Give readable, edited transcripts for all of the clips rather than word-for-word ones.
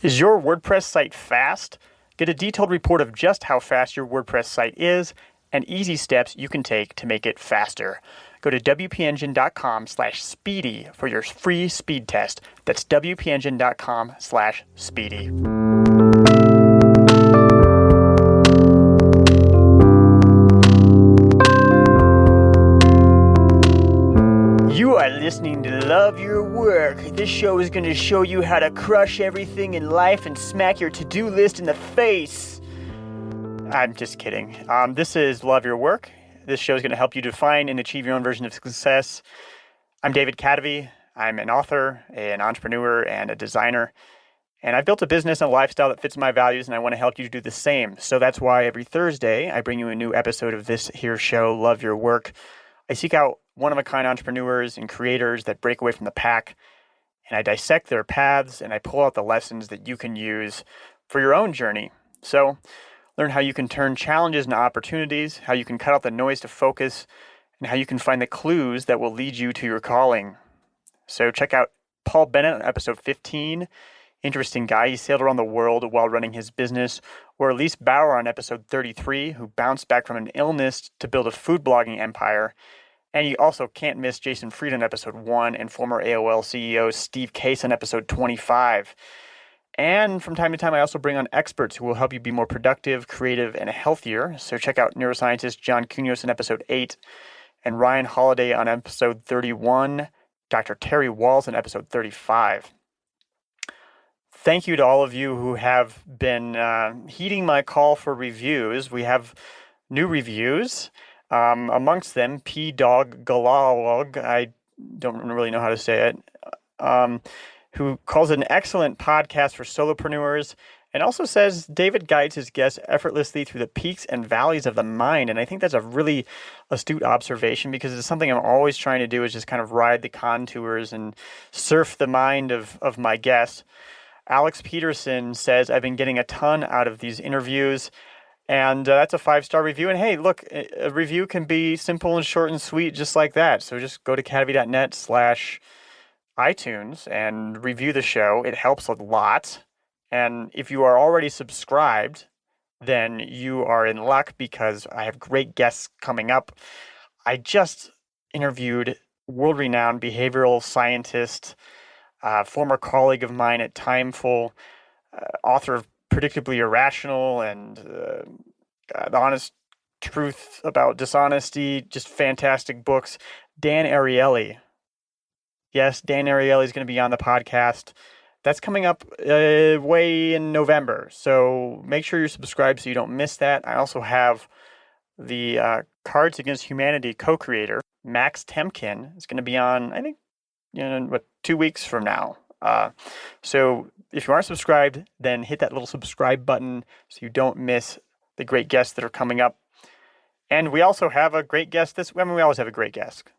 Is your WordPress site fast? Get a detailed report of just how fast your WordPress site is and easy steps you can take to make it faster. Go to wpengine.com/speedy for your free speed test. That's wpengine.com/speedy. You are listening to Love Your Work. This show is going to show you how to crush everything in life and smack your to-do list in the face. I'm just kidding. This is Love Your Work. This show is going to help you define and achieve your own version of success. I'm David Cadavy. I'm an author, an entrepreneur, and a designer. And I've built a business and a lifestyle that fits my values, and I want to help you do the same. So that's why every Thursday, I bring you a new episode of this here show, Love Your Work. I seek out one-of-a-kind entrepreneurs and creators that break away from the pack, and I dissect their paths, and I pull out the lessons that you can use for your own journey. So learn how you can turn challenges into opportunities, how you can cut out the noise to focus, and how you can find the clues that will lead you to your calling. So check out Paul Bennett on episode 15. Interesting guy. He sailed around the world while running his business. Or Elise Bauer on episode 33, who bounced back from an illness to build a food blogging empire. And you also can't miss Jason Fried on episode 1 and former AOL CEO Steve Case on episode 25. And from time to time, I also bring on experts who will help you be more productive, creative, and healthier. So check out neuroscientist John Cunios in episode 8, and Ryan Holiday on episode 31, Dr. Terry Walls on episode 35. Thank you to all of you who have been heeding my call for reviews. We have new reviews. Amongst them, P. Dog Galalog, I don't really know how to say it, who calls it an excellent podcast for solopreneurs, and also says David guides his guests effortlessly through the peaks and valleys of the mind. And I think that's a really astute observation, because it's something I'm always trying to do, is just kind of ride the contours and surf the mind of my guests. Alex Peterson says, I've been getting a ton out of these interviews. And that's a 5-star review. And hey, look, a review can be simple and short and sweet just like that. So just go to cadavy.net/iTunes and review the show. It helps a lot. And if you are already subscribed, then you are in luck, because I have great guests coming up. I just interviewed world-renowned behavioral scientist, former colleague of mine at Timeful, author of Predictably Irrational and The Honest Truth About Dishonesty, just fantastic books. Dan Ariely. Yes, Dan Ariely is going to be on the podcast. That's coming up way in November, so make sure you're subscribed so you don't miss that. I also have the Cards Against Humanity co-creator, Max Temkin, is going to be on, I think, 2 weeks from now. So if you aren't subscribed, then hit that little subscribe button so you don't miss the great guests that are coming up. And we also have a great guest we always have a great guest.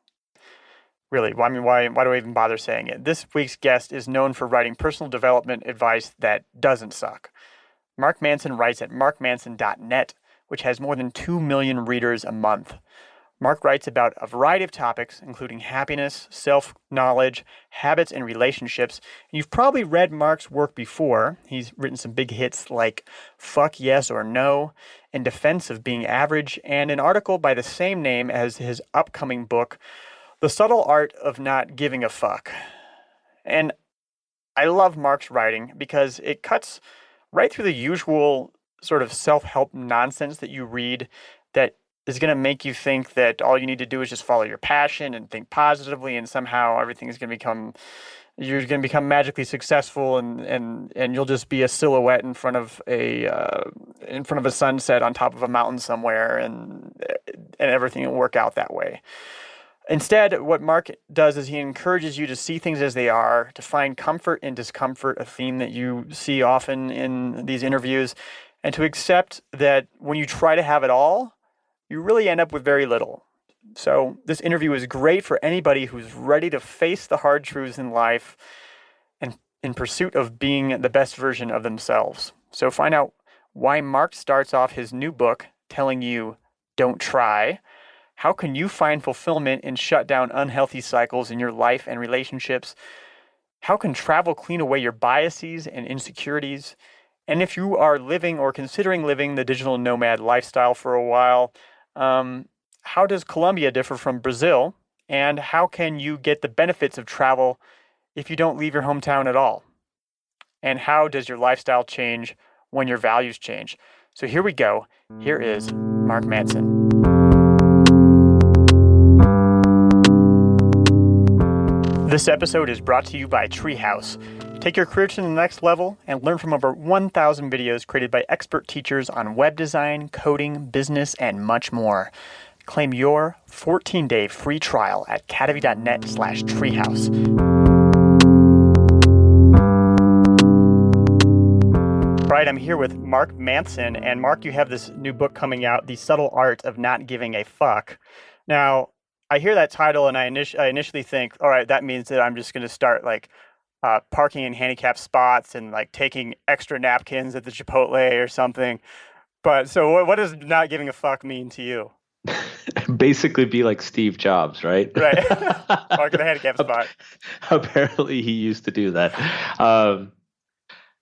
Really, why do I even bother saying it? This week's guest is known for writing personal development advice that doesn't suck. Mark Manson writes at markmanson.net, which has more than 2 million readers a month. Mark writes about a variety of topics, including happiness, self-knowledge, habits, and relationships. And you've probably read Mark's work before. He's written some big hits like Fuck Yes or No, In Defense of Being Average, and an article by the same name as his upcoming book, The Subtle Art of Not Giving a Fuck. And I love Mark's writing because it cuts right through the usual sort of self-help nonsense that you read that is going to make you think that all you need to do is just follow your passion and think positively, and somehow everything is going to you're going to become magically successful, and you'll just be a silhouette in front of a sunset on top of a mountain somewhere, and everything will work out that way. Instead, what Mark does is he encourages you to see things as they are, to find comfort in discomfort, a theme that you see often in these interviews, and to accept that when you try to have it all, you really end up with very little. So this interview is great for anybody who's ready to face the hard truths in life and in pursuit of being the best version of themselves. So find out why Mark starts off his new book telling you, don't try. How can you find fulfillment and shut down unhealthy cycles in your life and relationships? How can travel clean away your biases and insecurities? And if you are living or considering living the digital nomad lifestyle for a while, um, how does Colombia differ from Brazil? And how can you get the benefits of travel if you don't leave your hometown at all? And how does your lifestyle change when your values change? So here we go. Here is Mark Manson. This episode is brought to you by Treehouse. Take your career to the next level and learn from over 1,000 videos created by expert teachers on web design, coding, business, and much more. Claim your 14-day free trial at cadavi.net/treehouse. All right, I'm here with Mark Manson. And Mark, you have this new book coming out, The Subtle Art of Not Giving a Fuck. Now, I hear that title and I initially think, all right, that means that I'm just going to start parking in handicapped spots and like taking extra napkins at the Chipotle or something. But so what does not giving a fuck mean to you? Basically be like Steve Jobs, right? Right. Park in the handicapped spot. Apparently he used to do that.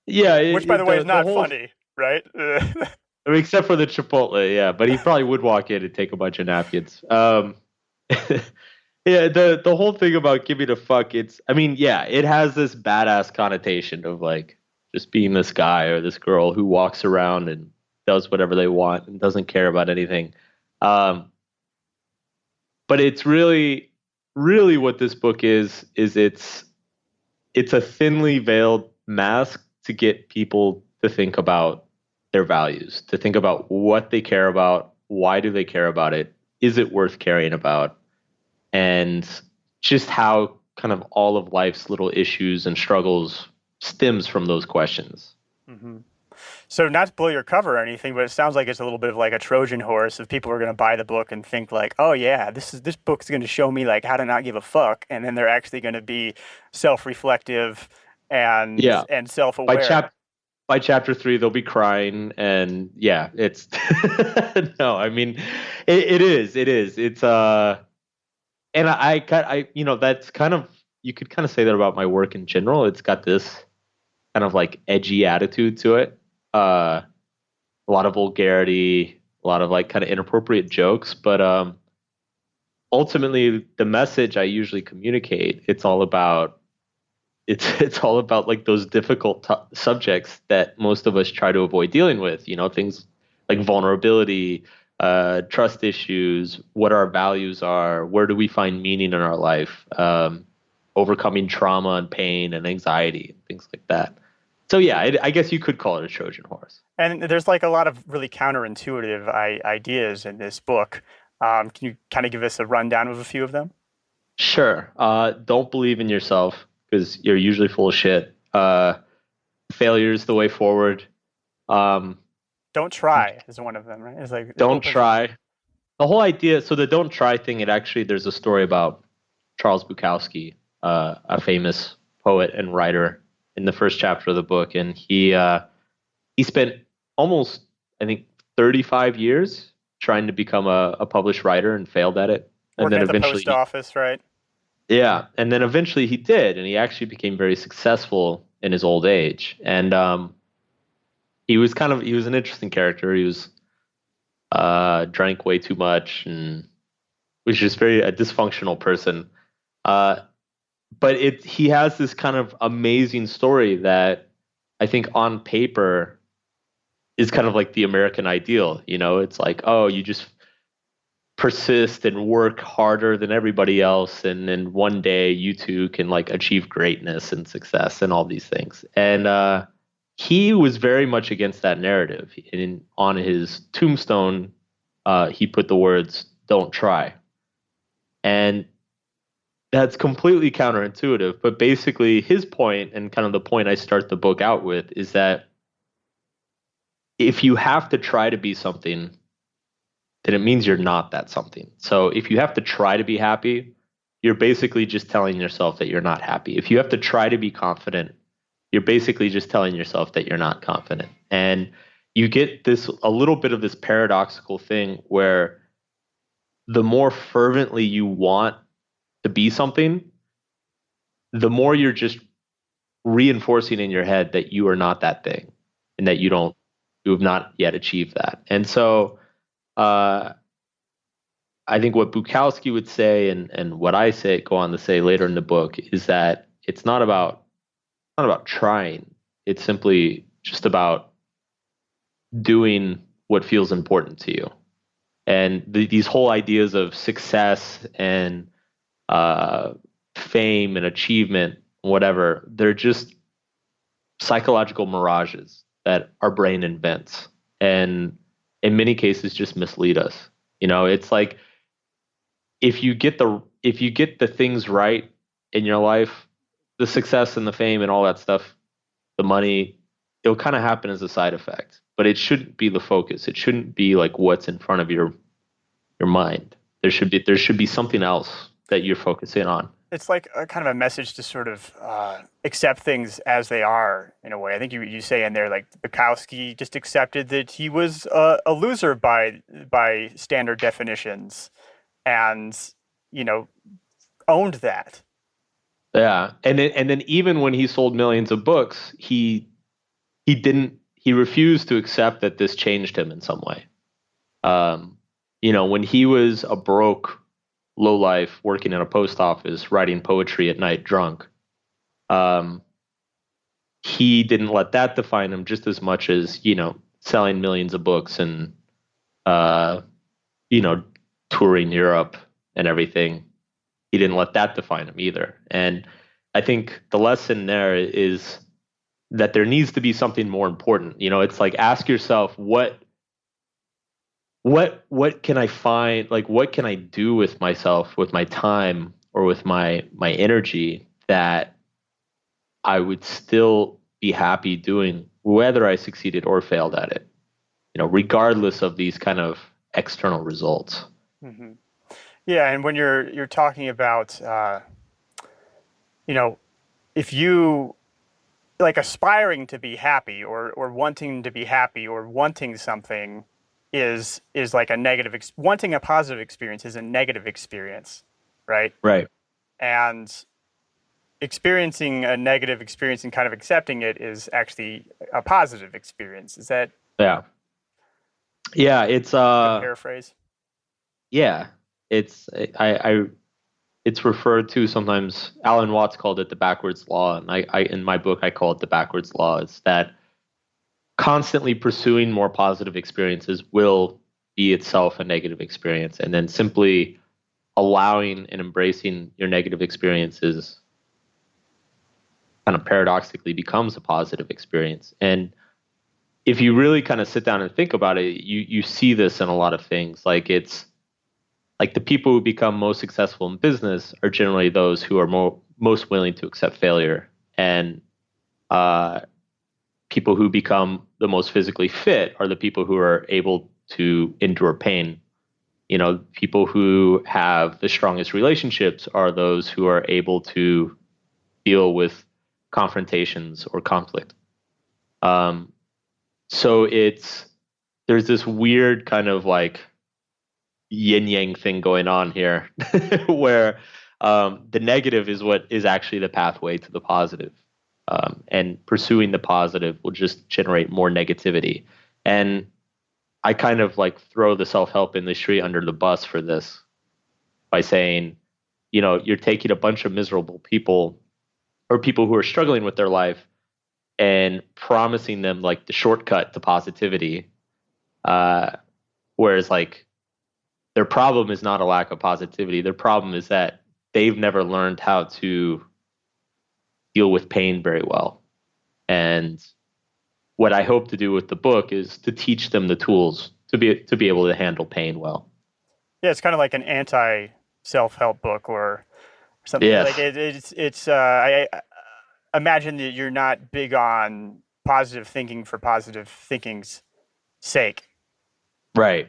Yeah. Which, by the way, is not whole, funny, right? I mean, except for the Chipotle, yeah. But he probably would walk in and take a bunch of napkins. Yeah, the whole thing about giving a fuck, it has this badass connotation of like just being this guy or this girl who walks around and does whatever they want and doesn't care about anything. But it's really, really what this book is it's a thinly veiled mask to get people to think about their values, to think about what they care about, why do they care about it, is it worth caring about, and just how kind of all of life's little issues and struggles stems from those questions. Mm-hmm. So not to blow your cover or anything, but it sounds like it's a little bit of like a Trojan horse if people are going to buy the book and think like, oh yeah, this book's going to show me like how to not give a fuck, and then they're actually going to be self-reflective and self-aware. By chapter 3 they'll be crying, and yeah, it's no, I mean it is it's and that's kind of, you could kind of say that about my work in general. It's got this kind of like edgy attitude to it. A lot of vulgarity, a lot of like kind of inappropriate jokes, but ultimately the message I usually communicate, it's all about like those difficult subjects that most of us try to avoid dealing with, things like vulnerability, trust issues, what our values are, where do we find meaning in our life, overcoming trauma and pain and anxiety, and things like that. So yeah, I guess you could call it a Trojan horse. And there's like a lot of really counterintuitive ideas in this book. Can you kind of give us a rundown of a few of them? Sure. Don't believe in yourself because you're usually full of shit. Failure is the way forward. Don't try is one of them, right? It's like don't try. The whole idea. So the don't try thing. There's a story about Charles Bukowski, a famous poet and writer, in the first chapter of the book, and he spent almost, I think, 35 years trying to become a published writer and failed at it. And working then at the eventually post office, right? Yeah, and then eventually he did, and he actually became very successful in his old age. And he was an interesting character. He was drank way too much and was just a dysfunctional person. But he has this kind of amazing story that I think on paper is kind of like the American ideal. It's like, oh, you just persist and work harder than everybody else, and then one day you too can like achieve greatness and success and all these things. And he was very much against that narrative. And on his tombstone, he put the words, "Don't try." And that's completely counterintuitive. But basically his point, and kind of the point I start the book out with, is that if you have to try to be something, then it means you're not that something. So if you have to try to be happy, you're basically just telling yourself that you're not happy. If you have to try to be confident, you're basically just telling yourself that you're not confident. And you get a little bit of this paradoxical thing where the more fervently you want to be something, the more you're just reinforcing in your head that you are not that thing and that you have not yet achieved that. And so, uh, I think what Bukowski would say and what I say go on to say later in the book is that it's not about trying. It's simply just about doing what feels important to you. And these whole ideas of success and uh, fame and achievement, whatever, they're just psychological mirages that our brain invents, and in many cases just mislead us. It's like if you get the things right in your life, the success and the fame and all that stuff, the money, it'll kind of happen as a side effect, but it shouldn't be the focus. It shouldn't be like what's in front of your mind. There should be something else that you're focusing on. It's like a kind of a message to sort of accept things as they are in a way. I think you say in there like Bukowski just accepted that he was a loser by standard definitions, and you know owned that. Yeah, and then even when he sold millions of books, he refused to accept that this changed him in some way. Um, when he was a broke lowlife working in a post office, writing poetry at night drunk, um, he didn't let that define him just as much as, selling millions of books and, uh, you know, touring Europe and everything. He didn't let that define him either. And I think the lesson there is that there needs to be something more important. It's like ask yourself what can I find, like what can I do with myself, with my time or with my energy that I would still be happy doing whether I succeeded or failed at it, regardless of these kind of external results. Hmm. Yeah, and when you're talking about you know if you like aspiring to be happy or wanting to be happy or wanting something is like a negative wanting a positive experience is a negative experience, right? Right. And experiencing a negative experience and kind of accepting it is actually a positive experience. Is that Yeah. Yeah, it's a good paraphrase? yeah, it's I it's referred to sometimes. Alan Watts called it the backwards law, and I in my book I call it the backwards law. It's that constantly pursuing more positive experiences will be itself a negative experience, and then simply allowing and embracing your negative experiences kind of paradoxically becomes a positive experience. And if you really kind of sit down and think about it, you see this in a lot of things. Like it's like the people who become most successful in business are generally those who are most willing to accept failure, and uh, people who become the most physically fit are the people who are able to endure pain. People who have the strongest relationships are those who are able to deal with confrontations or conflict. Um, so there's this weird kind of like yin yang thing going on here where the negative is what is actually the pathway to the positive. And pursuing the positive will just generate more negativity. And I kind of like throw the self-help industry under the bus for this by saying, you're taking a bunch of miserable people or people who are struggling with their life and promising them like the shortcut to positivity. Uh, whereas like their problem is not a lack of positivity. Their problem is that they've never learned how to deal with pain very well. And what I hope to do with the book is to teach them the tools to be able to handle pain well. Yeah, it's kind of like an anti self-help book or something like Yes, I imagine that you're not big on positive thinking for positive thinking's sake. right.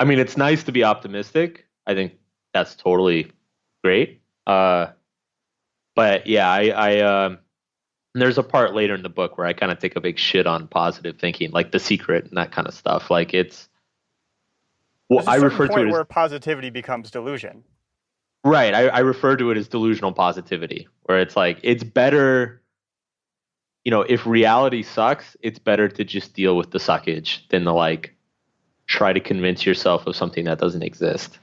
I mean, it's nice to be optimistic. I think that's totally great. But yeah, there's a part later in the book where I kind of take a big shit on positive thinking, like The Secret and that kind of stuff. Like well, There's a I certain refer to point it as where positivity becomes delusion. right. I refer to it as delusional positivity, where it's like it's better. if reality sucks, it's better to just deal with the suckage than to like try to convince yourself of something that doesn't exist,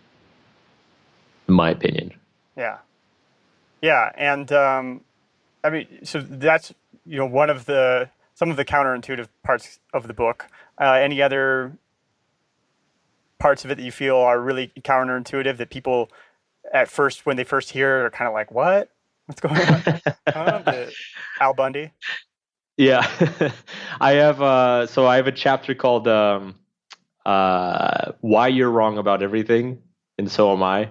in my opinion. Yeah. Yeah. And I mean, so that's, one of the some of the counterintuitive parts of the book. Any other parts of it that you feel are really counterintuitive that people at first, when they first hear it, are kind of like, "What? What's going on?" The Al Bundy. Yeah. I have a chapter called Why You're Wrong About Everything, and So Am I.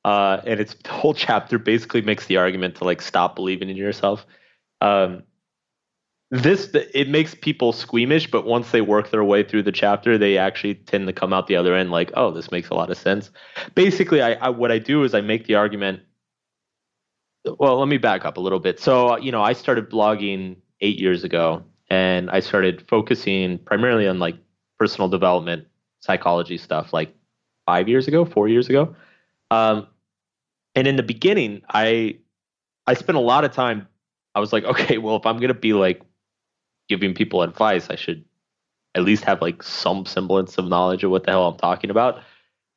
And it's the whole chapter basically makes the argument to like stop believing in yourself. Um, it makes people squeamish, but once they work their way through the chapter, they actually tend to come out the other end like, oh, this makes a lot of sense. Basically, what I do is I make the argument. Well, let me back up a little bit. So, I started blogging 8 years ago, and I started focusing primarily on like personal development, psychology stuff, like 5 years ago, 4 years ago. Um, and in the beginning, I spent a lot of time. I was like, okay, well, if I'm gonna be like giving people advice, I should at least have like some semblance of knowledge of what the hell I'm talking about.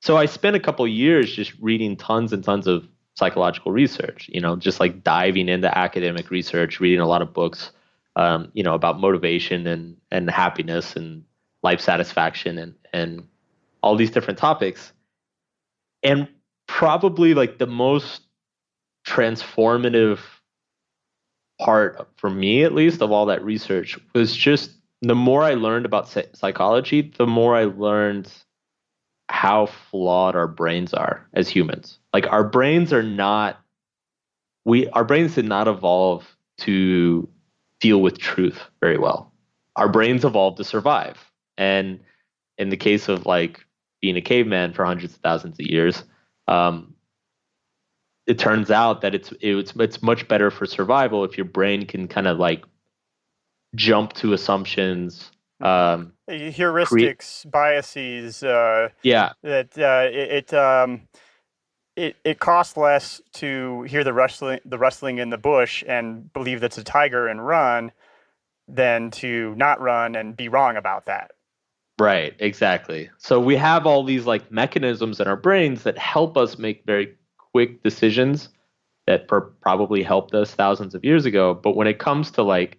So I spent a couple of years just reading tons and tons of psychological research, just like diving into academic research, reading a lot of books, about motivation and happiness and life satisfaction and all these different topics. And probably like the most transformative part for me, at least, of all that research was just the more I learned about psychology, the more I learned how flawed our brains are as humans. Like our brains did not evolve to deal with truth very well. Our brains evolved to survive. And in the case of like being a caveman for hundreds of thousands of years, um, it turns out that it's much better for survival if your brain can kind of like jump to assumptions, Mm-hmm. create. Heuristics, biases, Yeah, that it costs less to hear the rustling in the bush and believe that's a tiger and run than to not run and be wrong about that. right, exactly. So we have all these like mechanisms in our brains that help us make very quick decisions that probably helped us thousands of years ago. But when it comes to like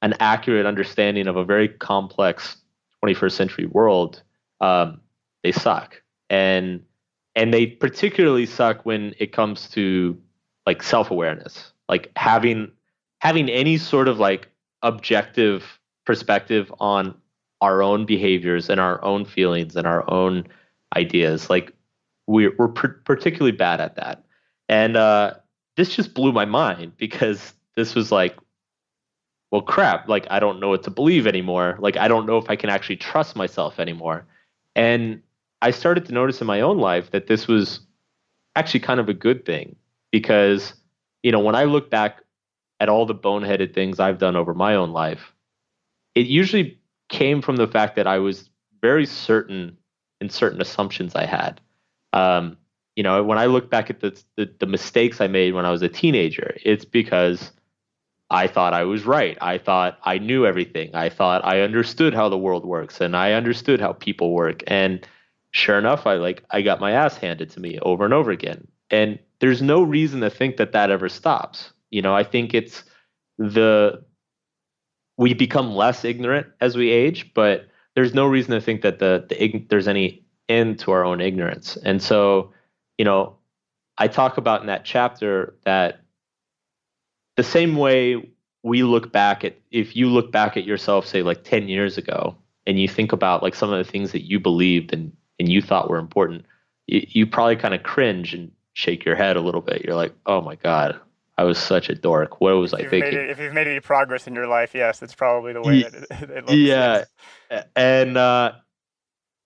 an accurate understanding of a very complex 21st century world, um, they suck. And they particularly suck when it comes to like self-awareness, like having any sort of like objective perspective on our own behaviors and our own feelings and our own ideas. Like we're particularly bad at that. And this just blew my mind because this was like, well, crap, like I don't know what to believe anymore. Like I don't know if I can actually trust myself anymore. And I started to notice in my own life that this was actually kind of a good thing because, when I look back at all the boneheaded things I've done over my own life, it usually came from the fact that I was very certain in certain assumptions I had. Um, when I look back at the mistakes I made when I was a teenager, it's because I thought I was right. I thought I knew everything. I thought I understood how the world works and I understood how people work. And sure enough, I got my ass handed to me over and over again. And there's no reason to think that that ever stops. I think it's the we become less ignorant as we age, but there's no reason to think that there's any end to our own ignorance. And so, you know, I talk about in that chapter that the same way we look back at if you look back at yourself, say like 10 years ago, and you think about like some of the things that you believed and you thought were important, you probably kind of cringe and shake your head a little bit. You're like, oh my God, I was such a dork. What was If I you've made thinking? it, if you've made any progress in your life, yes, that's probably the way Y- that it looks. Yeah. Yes. And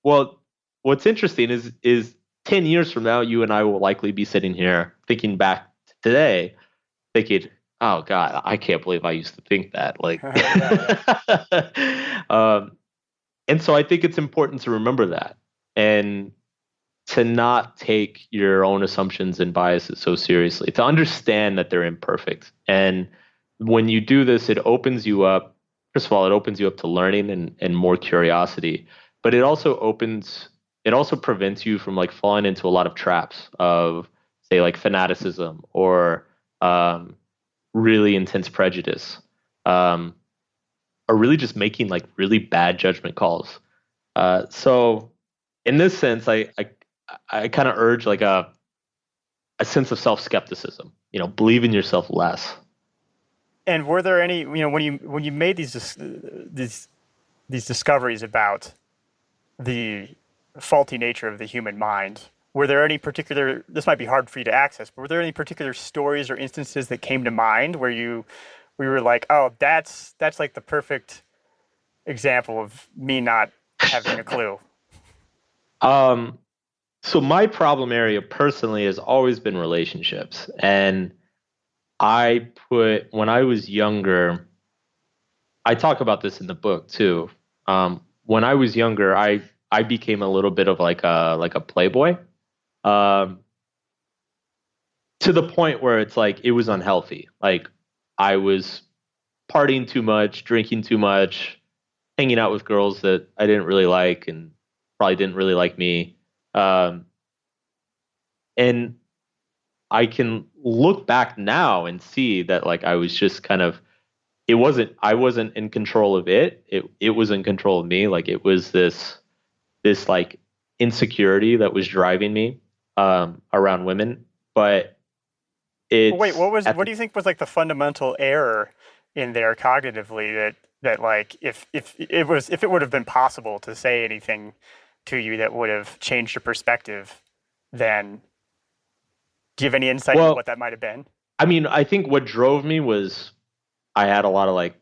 well, what's interesting is 10 years from now, you and I will likely be sitting here thinking back to today, thinking, oh God, I can't believe I used to think that. Like, Yeah, yeah. um, and so I think it's important to remember that and to not take your own assumptions and biases so seriously, to understand that they're imperfect. And when you do this, it opens you up. First of all, it opens you up to learning and more curiosity, but it also prevents you from like falling into a lot of traps of, say, like fanaticism or um, really intense prejudice, um, or really just making like really bad judgment calls. So in this sense, I kind of urge like a sense of self-skepticism, believe in yourself less. And were there any, when you made these discoveries about the faulty nature of the human mind, were there any particular, this might be hard for you to access, but were there any particular stories or instances that came to mind where we were like, oh, that's like the perfect example of me not having a clue? Um, so my problem area personally has always been relationships. And when I was younger, I talk about this in the book too. When I was younger, I became a little bit of like a playboy, um, to the point where it's like it was unhealthy. Like I was partying too much, drinking too much, hanging out with girls that I didn't really like and probably didn't really like me. Um, and I can look back now and see that like I was just kind of I wasn't in control of it. It was in control of me. Like it was this like insecurity that was driving me around women. But Well, wait, it's at what the do you think was like the fundamental error in there cognitively that like if it would have been possible to say anything to you that would have changed your perspective, then do you have any insight into well, what that might have been? I mean, I think what drove me was I had a lot of like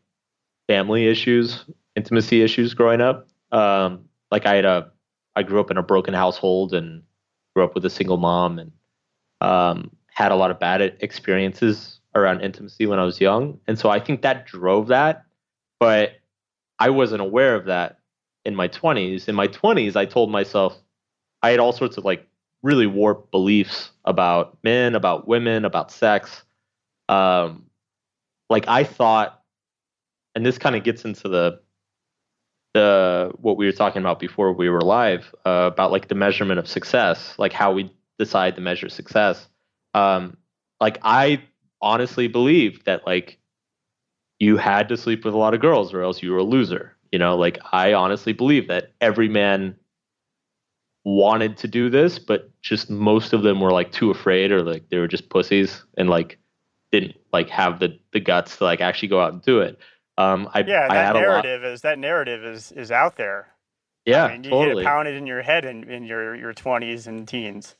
family issues, intimacy issues growing up. Like I grew up in a broken household and grew up with a single mom and had a lot of bad experiences around intimacy when I was young. And so I think that drove that, but I wasn't aware of that in my 20s. In my 20s, I told myself I had all sorts of like really warped beliefs about men, about women, about sex. Um, like I thought, and this kind of gets into the what we were talking about before we were live, about like the measurement of success, like how we decide to measure success. Um, like I honestly believed that like you had to sleep with a lot of girls or else you were a loser. Like I honestly believe that every man wanted to do this, but just most of them were like too afraid or like they were just pussies and like didn't like have the guts to like actually go out and do it. Yeah, and I had a lot. that narrative is out there. I Yeah, mean, you get it totally. pounded in your head in your 20s and teens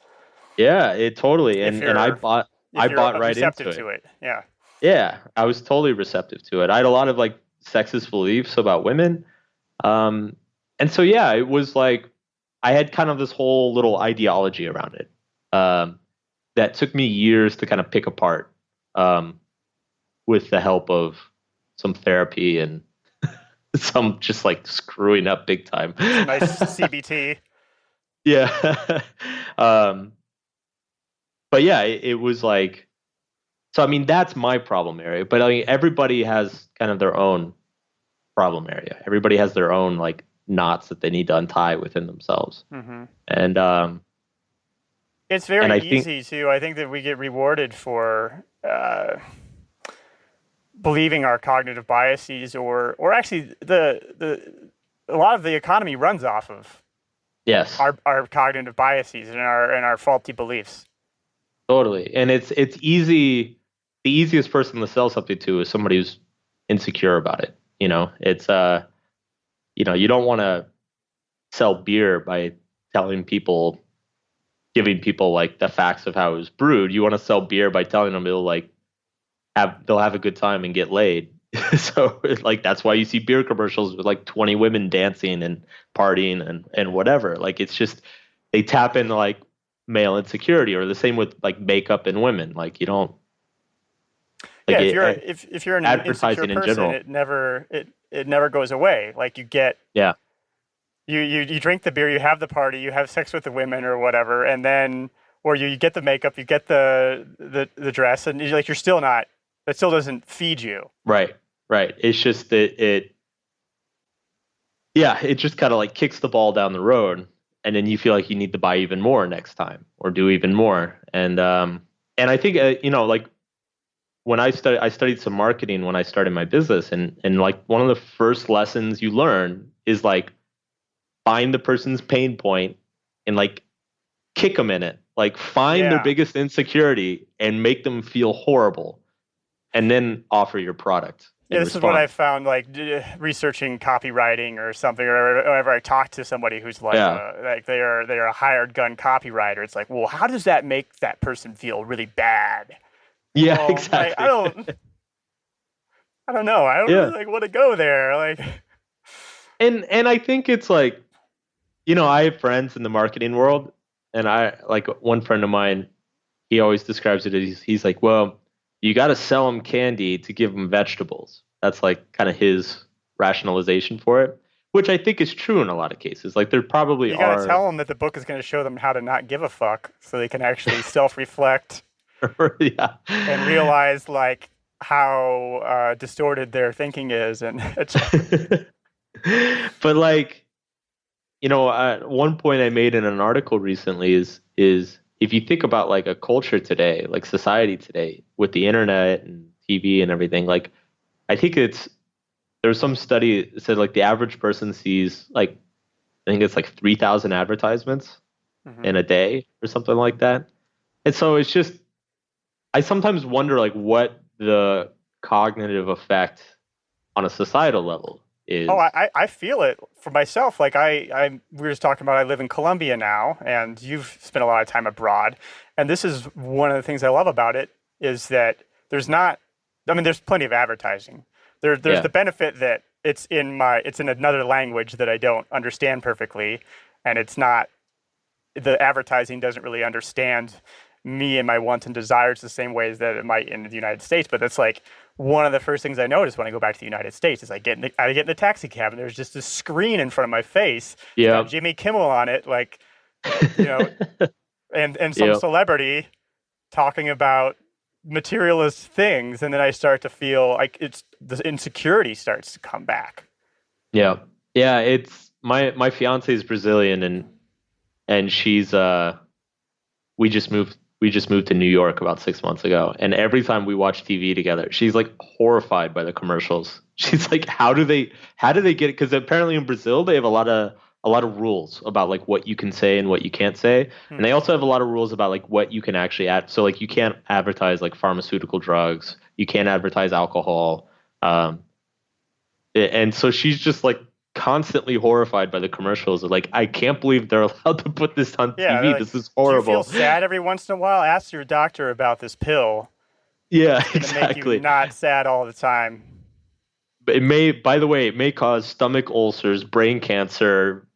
Yeah, it totally. if And I if you're bought right into receptive it. to it. Yeah. Yeah, I was totally receptive to it. I had a lot of like sexist beliefs about women. Um, and so yeah, it was like I had kind of this whole little ideology around it. That took me years to kind of pick apart, um, with the help of some therapy and some just like screwing up big time. Some nice CBT. Yeah. um, but yeah, it was like, so I mean, that's my problem area. But I mean, everybody has kind of their own problem area. Everybody has their own like knots that they need to untie within themselves. Hmm. And It's and very I think easy to. I think that we get rewarded for believing our cognitive biases, or actually the a lot of the economy runs off of yes, our cognitive biases and our faulty beliefs. totally. And it's easy. The easiest person to sell something to is somebody who's insecure about it. It's you don't want to sell beer by telling people, giving people like the facts of how it was brewed. You want to sell beer by telling them they'll have a good time and get laid. So like that's why you see beer commercials with like 20 women dancing and partying and whatever. Like it's just they tap into like male insecurity, or the same with like makeup and women. Like you don't like Yeah, it, if you're an insecure advertising in person, general. it never goes away. Like Yeah. you drink the beer, you have the party, you have sex with the women or whatever, and then or you get the makeup, you get the dress, and you're like you're still not. That still doesn't feed you. Right, right. It's just that yeah, it just kind of like kicks the ball down the road, and then you feel like you need to buy even more next time or do even more. And I think like when I studied some marketing when I started my business, and like one of the first lessons you learn is like find the person's pain point and like kick them in it, like find their Yeah. biggest insecurity and make them feel horrible, and then offer your product Yeah, in this is what I response. found, like researching copywriting or something, or whenever I talk to somebody who's Yeah, like they are a hired gun copywriter. It's like, well, how does that make that person feel really bad? yeah, Well, like exactly. I don't know. I don't really Yeah, like want to go there. Like, and I think it's like, I have friends in the marketing world, and I like one friend of mine. He always describes it as he's like, well, you got to sell them candy to give them vegetables. That's like kind of his rationalization for it, which I think is true in a lot of cases. Like there probably you got to are, tell them that the book is going to show them how to not give a fuck, so they can actually self-reflect yeah. and realize like how distorted their thinking is, and it's But like, one point I made in an article recently is if you think about like a culture today, like society today, with the internet and TV and everything, like I think there's some study that said like the average person sees like I think it's like 3,000 advertisements Mhm. in a day or something like that. And so it's just I sometimes wonder like what the cognitive effect on a societal level Oh, is. I feel it for myself. Like we were just talking about, I live in Colombia now, and you've spent a lot of time abroad. And this is one of the things I love about it is that there's not, I mean, there's plenty of advertising. There's Yeah. the benefit that it's in another language that I don't understand perfectly, and it's not, the advertising doesn't really understand me and my wants and desires the same ways that it might in the United States. But that's like one of the first things I notice when I go back to the United States is I get in the taxi cab and there's just this screen in front of my face. It's got Yeah. Jimmy Kimmel on it, like, you know, and some Yeah. celebrity talking about materialist things, and then I start to feel like it's the insecurity starts to come back. Yeah. Yeah, it's my fiance is Brazilian, and she's we just moved to New York about 6 months ago, and every time we watch TV together, she's like horrified by the commercials. She's like, how do they get it? Because apparently in Brazil they have a lot of rules about like what you can say and what you can't say, and Hmm. they also have a lot of rules about like what you can actually add. So like you can't advertise like pharmaceutical drugs, you can't advertise alcohol, um, and so she's just like constantly horrified by the commercials. Like, I can't believe they're allowed to put this on Yeah, they're TV. like, This is do you feel horrible. sad every once in a while? Ask your doctor about this pill. Yeah, It's going to make you exactly. not sad all the time. But by the way, it may cause stomach ulcers, brain cancer,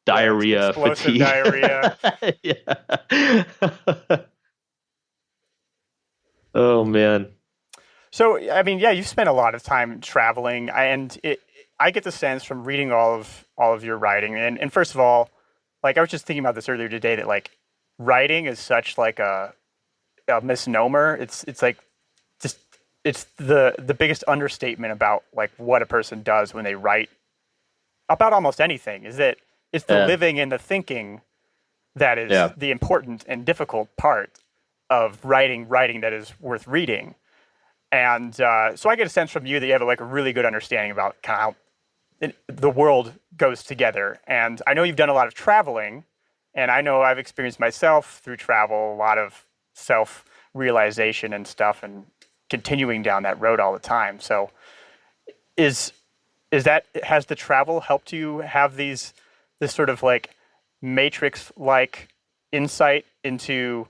Yeah, diarrhea, explosive fatigue. diarrhea. Yeah. Oh man. So, I mean, yeah, you've spent a lot of time traveling, and I get the sense from reading all of your writing, and first of all, like I was just thinking about this earlier today that like writing is such like a misnomer. It's like just it's the biggest understatement about like what a person does when they write about almost anything is that it's the Yeah. living and the thinking that is Yeah. the important and difficult part of writing that is worth reading. And so I get a sense from you that you have like a really good understanding about kind of how the world goes together. And I know you've done a lot of traveling, and I know I've experienced myself through travel a lot of self realization and stuff, and continuing down that road all the time. So is that has the travel helped you have this sort of like matrix like insight into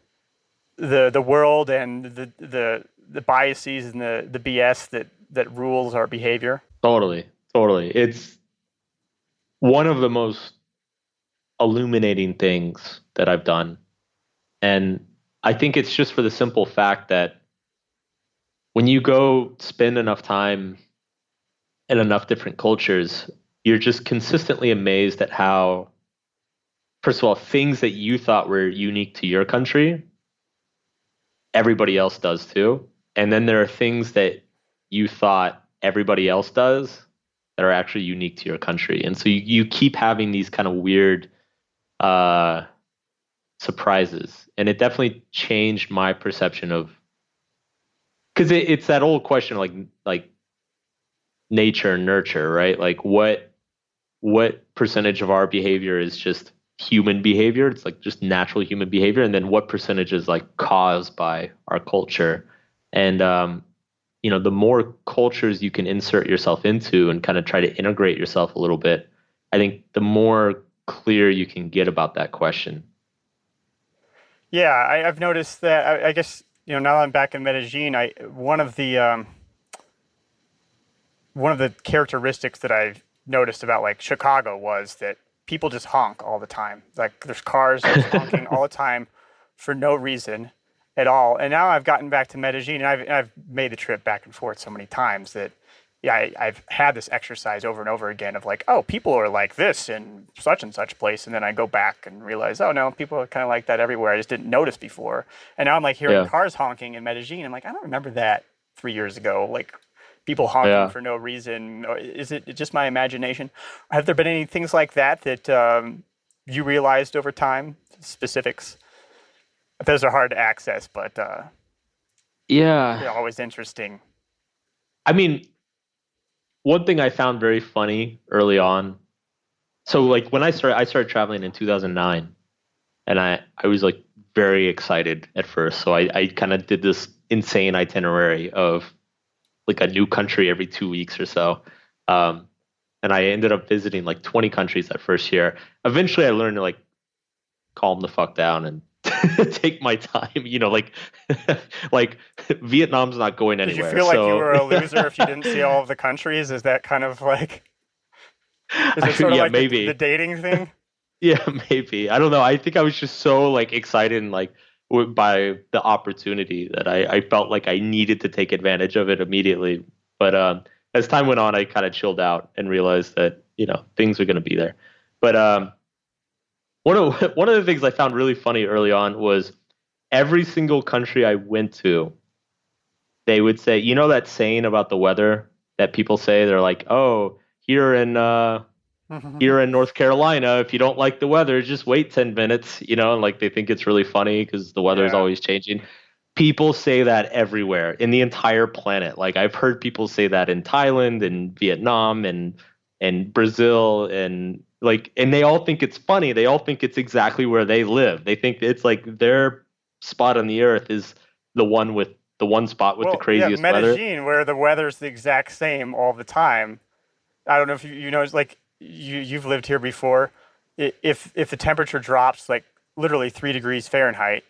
the world and the biases and the BS that rules our behavior? Totally. Totally. It's one of the most illuminating things that I've done. And I think it's just for the simple fact that when you go spend enough time in enough different cultures, you're just consistently amazed at how, first of all, things that you thought were unique to your country, everybody else does too. And then there are things that you thought everybody else does that are actually unique to your country. And so you keep having these kind of weird uh, surprises. And it definitely changed my perception of, because it's that old question, like nature and nurture, right? Like what percentage of our behavior is just human behavior? It's like just natural human behavior, and then what percentage is like caused by our culture? And the more cultures you can insert yourself into and kind of try to integrate yourself a little bit, I think the more clear you can get about that question. Yeah, I've noticed that. I guess now that I'm back in Medellin, I one of the characteristics that I've noticed about like Chicago was that people just honk all the time. Like there's cars just honking all the time for no reason at all. And now I've gotten back to Medellin, and I've made the trip back and forth so many times that yeah, I've had this exercise over and over again of like, oh, people are like this in such and such place, and then I go back and realize, oh no, people are kind of like that everywhere. I just didn't notice before, and now I'm like hearing Yeah, cars honking in Medellin. I'm like, I don't remember that 3 years ago. Like people honking yeah. for no reason. Or is it just my imagination? Have there been any things like that that you realized over time? Specifics. Those are hard to access, but Yeah. they're always interesting. I mean, one thing I found very funny early on. So like when I started traveling in 2009, and I was like very excited at first. So I kind of did this insane itinerary of like a new country every 2 weeks or so. Um, and I ended up visiting like 20 countries that first year. Eventually, I learned to like calm the fuck down and take my time. Like Vietnam's not going Did you anywhere. feel like you So were a loser if you didn't see all of the countries? Is that kind of like, is it sort of yeah, like the maybe. dating thing? Yeah, maybe. I don't know. I think I was just so like excited and like by the opportunity that I felt like I needed to take advantage of it immediately. But as time went on, I kind of chilled out and realized that things are going to be there. But one of the things I found really funny early on was every single country I went to, they would say, that saying about the weather that people say, they're like, oh, here in here in North Carolina, if you don't like the weather, just wait 10 minutes, and like they think it's really funny because the weather is Yeah. always changing. People say that everywhere in the entire planet. Like I've heard people say that in Thailand and Vietnam and Brazil and they all think it's funny. They all think it's exactly where they live. They think it's like their spot on the earth is the one spot with the Well, yeah, craziest weather. Medellin, where the weather's the exact same all the time. I don't know if you know, it's like you've lived here before. If the temperature drops like literally 3 degrees Fahrenheit,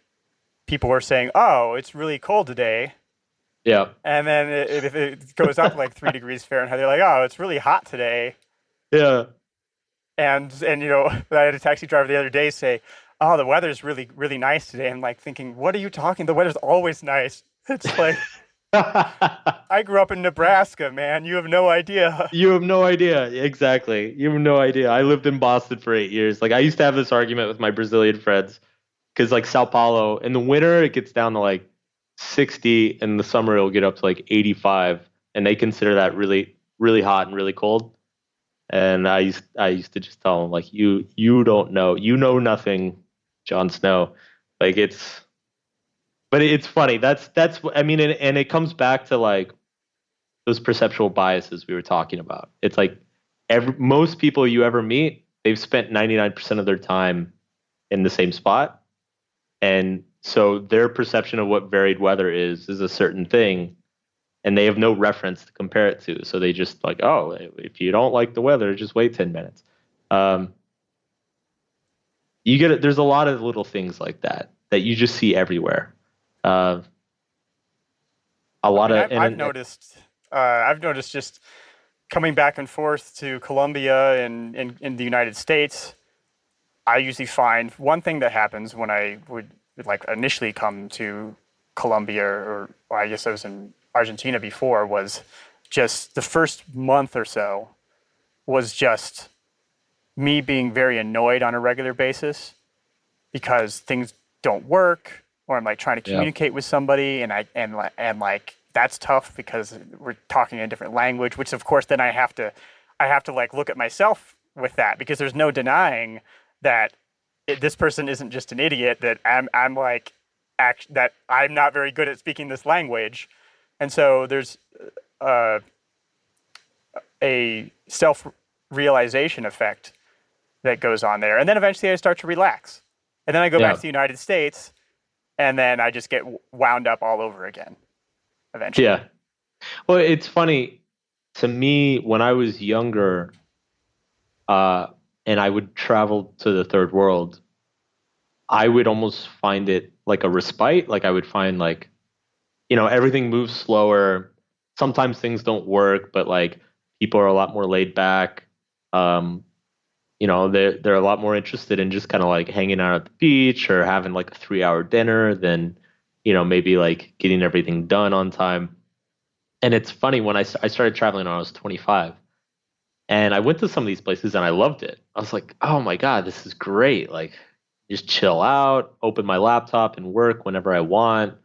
people are saying, "Oh, it's really cold today." Yeah. And then if it goes up like 3 degrees Fahrenheit, they're like, "Oh, it's really hot today." Yeah. And I had a taxi driver the other day say, "Oh, the weather's really really nice today." I'm like thinking, "What are you talking? The weather's always nice." It's like I grew up in Nebraska, man. You have no idea. You have no idea. Exactly. You have no idea. I lived in Boston for 8 years. Like I used to have this argument with my Brazilian friends because like Sao Paulo in the winter it gets down to like 60, in the summer it'll get up to like 85, and they consider that really really hot and really cold. And I used to just tell them like you don't know. You know nothing, Jon Snow. Like but it's funny. That's I mean, and it comes back to like those perceptual biases we were talking about. It's like most people you ever meet, they've spent 99% of their time in the same spot. And so their perception of what varied weather is a certain thing, and they have no reference to compare it to. So they just like, oh, if you don't like the weather, just wait 10 minutes. Um, you get it. There's a lot of little things like that you just see everywhere. Uh, a I lot mean, of, I've noticed just coming back and forth to Colombia and in the United States. I usually find one thing that happens when I would like initially come to Colombia, or I guess I was in Argentina before, was just the first month or so was just me being very annoyed on a regular basis because things don't work, or I'm like trying to yeah, communicate with somebody and like that's tough because we're talking a different language, which of course then I have to like look at myself with that because there's no denying that this person isn't just an idiot, that I'm like that I'm not very good at speaking this language. And so there's uh, a self realization effect that goes on there. And then eventually I start to relax. And then I go back Yeah. to the United States and then I just get wound up all over again eventually. Yeah. Well, it's funny to me when I was younger, uh, and I would travel to the third world, I would almost find it like a respite. Like I would find like, everything moves slower. Sometimes things don't work, but like people are a lot more laid back. Um, they're a lot more interested in just kind of like hanging out at the beach or having like a 3 hour dinner than, maybe like getting everything done on time. And it's funny when I started traveling when I was 25 and I went to some of these places and I loved it. I was like, oh my God, this is great. Like just chill out, open my laptop and work whenever I want,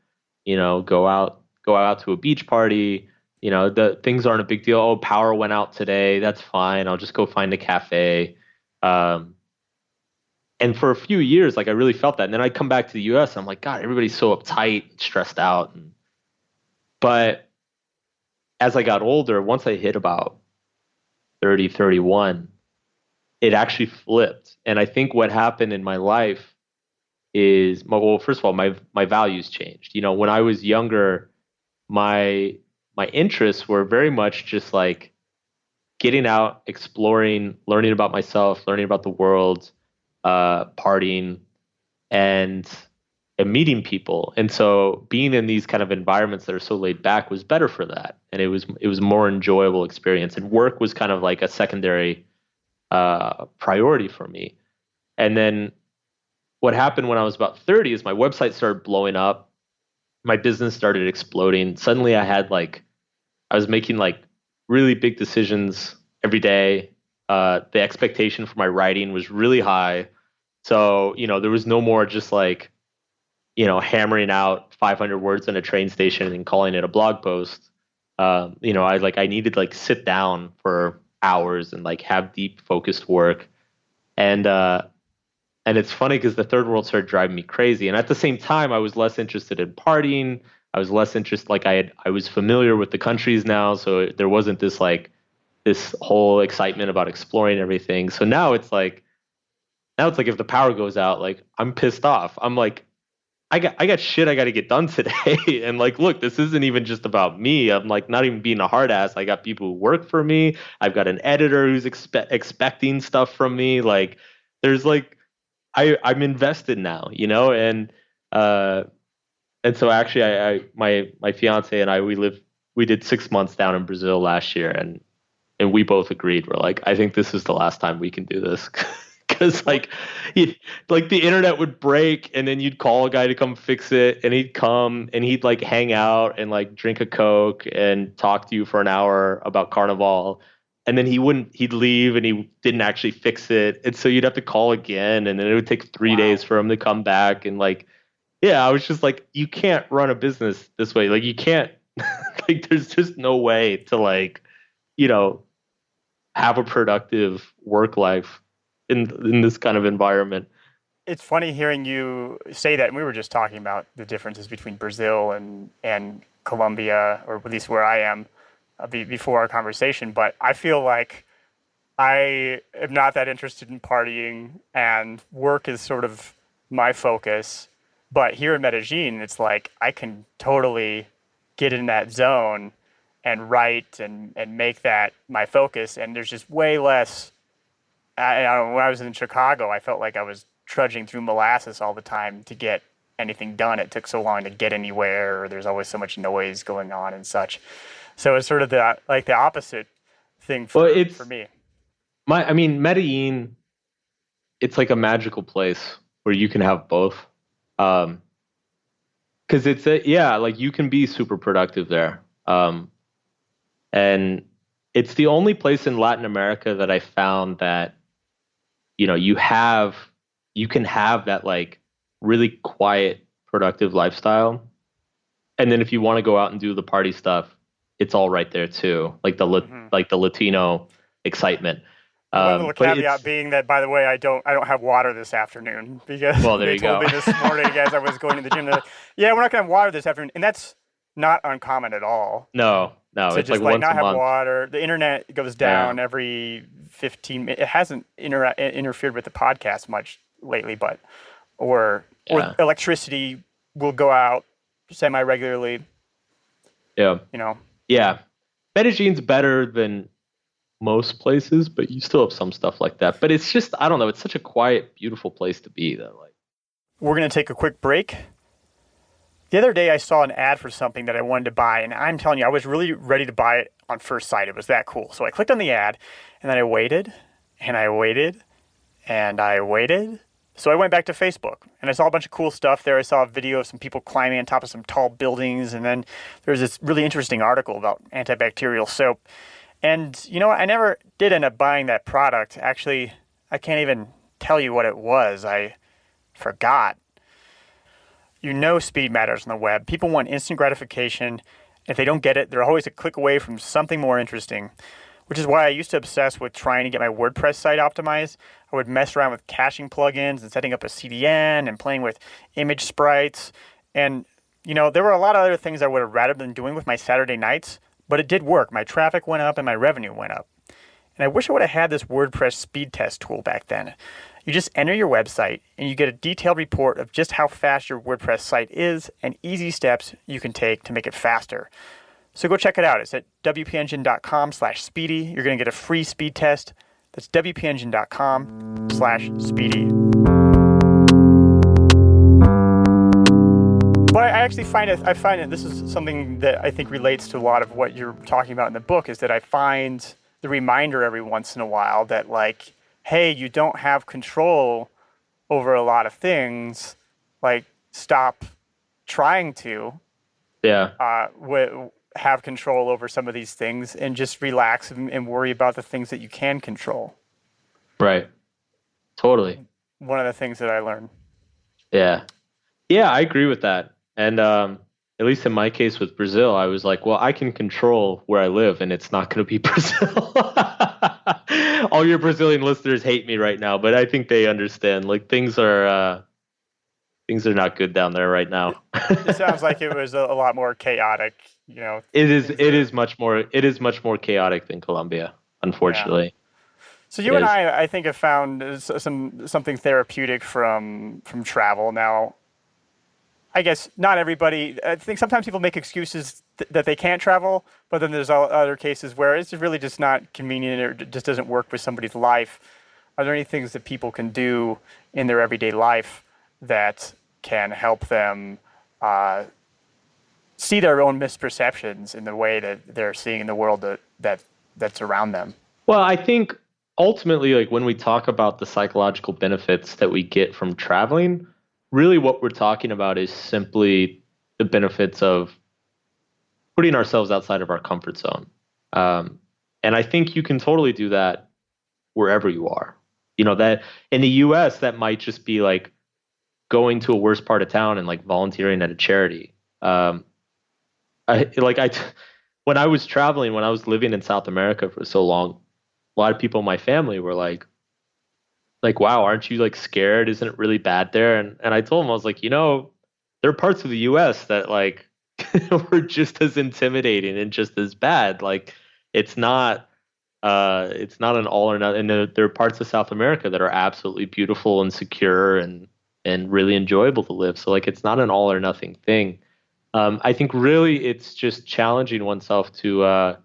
go out to a beach party. The things aren't a big deal. Oh, power went out today. That's fine. I'll just go find a cafe. Um, and for a few years, like I really felt that. And then I come back to the US, and I'm like, God, everybody's so uptight, stressed out. But as I got older, once I hit about 30, 31, it actually flipped. And I think what happened in my life is, well, first of all, my values changed. When I was younger, my my interests were very much just like getting out, exploring, learning about myself, learning about the world, partying, and and meeting people. And so being in these kind of environments that are so laid back was better for that. And it was a more enjoyable experience. And work was kind of like a secondary priority for me. And then what happened when I was about 30 is my website started blowing up. My business started exploding. Suddenly I was making like really big decisions every day. The expectation for my writing was really high. So, there was no more just like, hammering out 500 words in a train station and calling it a blog post. I needed like sit down for hours and like have deep focused work. And, uh, and it's funny because the third world started driving me crazy. And at the same time, I was less interested in partying. I was less interested, like I was familiar with the countries now. So there wasn't this whole excitement about exploring everything. So now it's like if the power goes out, like I'm pissed off. I'm like, I got shit I got to get done today. And like, look, this isn't even just about me. I'm like not even being a hard ass. I got people who work for me. I've got an editor who's expecting stuff from me. Like, there's like I'm invested now, uh, and so actually, my fiance and I we did 6 months down in Brazil last year, and we both agreed we're like I think this is the last time we can do this because What like the internet would break and then you'd call a guy to come fix it and he'd come and he'd like hang out and like drink a coke and talk to you for an hour about carnival and then he'd leave and he didn't actually fix it and so you'd have to call again and then it would take 3 days wow. for him to come back and like yeah, I was just like, you can't run a business this way. Like, you can't, like, there's just no way to, like, you know, have a productive work life in this kind of environment. It's funny hearing you say that. And we were just talking about the differences between Brazil and Colombia, or at least where I am, before our conversation. But I feel like I am not that interested in partying, and work is sort of my focus. But here in Medellin, it's like I can totally get in that zone and write and make that my focus. And there's just way less. When I was in Chicago, I felt like I was trudging through molasses all the time to get anything done. It took so long to get anywhere, or there's always so much noise going on and such. So it's sort of the opposite thing Well, for it's me. I mean, Medellin, it's like a magical place where you can have both. Um, because yeah, like you can be super productive there. And it's the only place in Latin America that I found that you you can have that like really quiet productive lifestyle And then if you want to go out and do the party stuff, it's all right there too. Hmm. Like the Latino excitement. One little But caveat it's being that, by the way, I don't have water this afternoon because well, there they you told go. me this morning as I was going to the gym. They're like, yeah, we're not gonna have water this afternoon, and that's not uncommon at all. No, no, To it's like just like once a not have month. water. The internet goes Yeah, down every 15 minutes. It hasn't interfered with the podcast much lately, but or yeah, electricity will go out semi regularly, yeah, you know. yeah. Medelline's better than most places, but you still have some stuff like that. But it's just, I don't know, it's such a quiet, beautiful place to be though. Like, We're going to take a quick break. The other day I saw an ad for something that I wanted to buy, and I'm telling you, I was really ready to buy it on first sight. It was that cool. So I clicked on the ad, and then I waited, and I waited, and I waited. So I went back to Facebook, and I saw a bunch of cool stuff there. I saw a video of some people climbing on top of some tall buildings, and then there was this really interesting article about antibacterial soap. And you know what? I never did end up buying that product. Actually, I can't even tell you what it was. I forgot. You know, speed matters on the web. People want instant gratification. If they don't get it, they're always a click away from something more interesting, which is why I used to obsess with trying to get my WordPress site optimized. I would mess around with caching plugins and setting up a CDN and playing with image sprites. And, you know, there were a lot of other things I would have rather been doing with my Saturday nights, but it did work. My traffic went up and my revenue went up. And I wish I would have had this WordPress speed test tool back then. You just enter your website and you get a detailed report of just how fast your WordPress site is and easy steps you can take to make it faster. So go check it out. It's at wpengine.com/speedy. You're going to get a free speed test. That's wpengine.com/speedy. But I actually find it, this is something that I think relates to a lot of what you're talking about in the book, is that I find the reminder every once in a while that, like, hey, you don't have control over a lot of things. Like, stop trying to yeah, have control over some of these things and just relax and worry about the things that you can control. right. Totally. One of the things that I learned. Yeah. Yeah, I agree with that. And at least in my case with Brazil, I was like, well, I can control where I live and it's not going to be Brazil. All your Brazilian listeners hate me right now, but I think they understand. Like things are not good down there right It, now. it sounds like it was a lot more chaotic, you know, things It that, is much more chaotic than Colombia, yeah. unfortunately. So It you and is. I think, have found something therapeutic from travel. Now, I guess not everybody. I think sometimes people make excuses that they can't travel, but then there's other cases where it's really just not convenient or just doesn't work with somebody's life. Are there any things that people can do in their everyday life that can help them see their own misperceptions in the way that they're seeing in the world that's around them? Well, I think ultimately, like when we talk about the psychological benefits that we get from traveling, really what we're talking about is simply the benefits of putting ourselves outside of our comfort zone. Um, and I think you can totally do that wherever you are. You know, that in the US, that might just be like going to a worse part of town and like volunteering at a charity. Um, I like I when I was traveling, when I was living in South America for so long, a lot of people in my family were like, wow, aren't you like scared? Isn't it really bad there? And I told them, I was like, you know, there are parts of the US that like were just as intimidating and just as bad. Like it's not an all or nothing. And there are parts of South America that are absolutely beautiful and secure and really enjoyable to live. So like it's not an all or nothing thing. I think really it's just challenging oneself to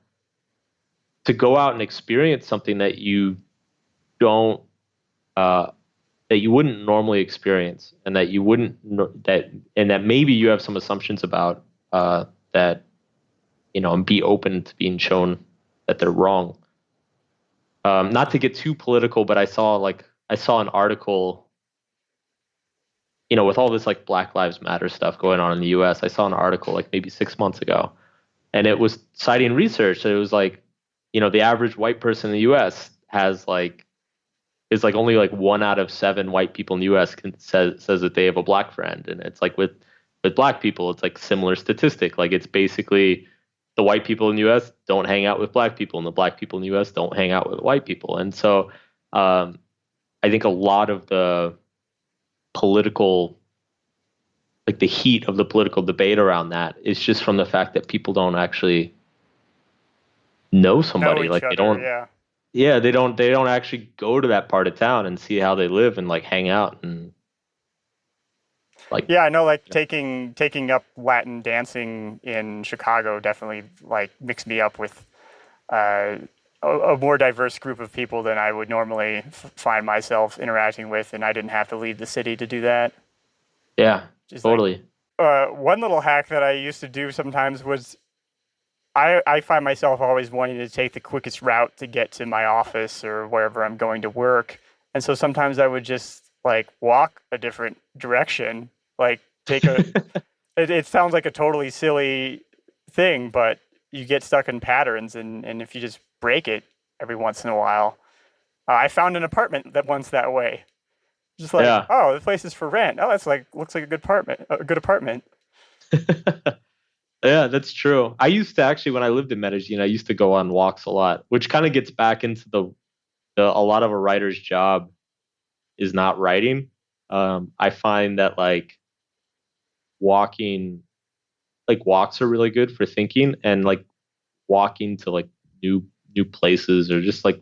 go out and experience something that you don't uh, that you wouldn't normally experience, and that you wouldn't that and that maybe you have some assumptions about that and be open to being shown that they're wrong. Not to get too political, but I saw an article, with all this like Black Lives Matter stuff going on in the U.S. I saw an article like maybe 6 months ago, and it was citing research. So it was like, the average white person in the U.S. is like only like 1 out of 7 white people in the U.S. says that they have a black friend, and it's like with with black people, it's like similar statistic. Like it's basically the white people in the US don't hang out with black people, and the black people in the US don't hang out with white people. And so um, I think a lot of the political, like the heat of the political debate around that is just from the fact that people don't actually know Know somebody. each Like they other. don't, Yeah. yeah, they don't actually go to that part of town and see how they live and like hang out and like, Yeah, I know like taking up Latin dancing in Chicago definitely like mixed me up with uh, a more diverse group of people than I would normally find myself interacting with, and I didn't have to leave the city to do that. yeah, Just like totally. one little hack that I used to do sometimes was I find myself always wanting to take the quickest route to get to my office or wherever I'm going to work. And so sometimes I would just like walk a different direction, like take a, it sounds like a totally silly thing, but you get stuck in patterns and if you just break it every once in a while. I found an apartment that once that way. Just like, Yeah. oh, the place is for rent. Oh, that's like looks like a good apartment, a good apartment. Yeah, that's true. I used to actually, when I lived in Medellin, I used to go on walks a lot, which kind of gets back into the a lot of a writer's job is not writing. I find that like walking, like walks are really good for thinking and like walking to like new new places or just like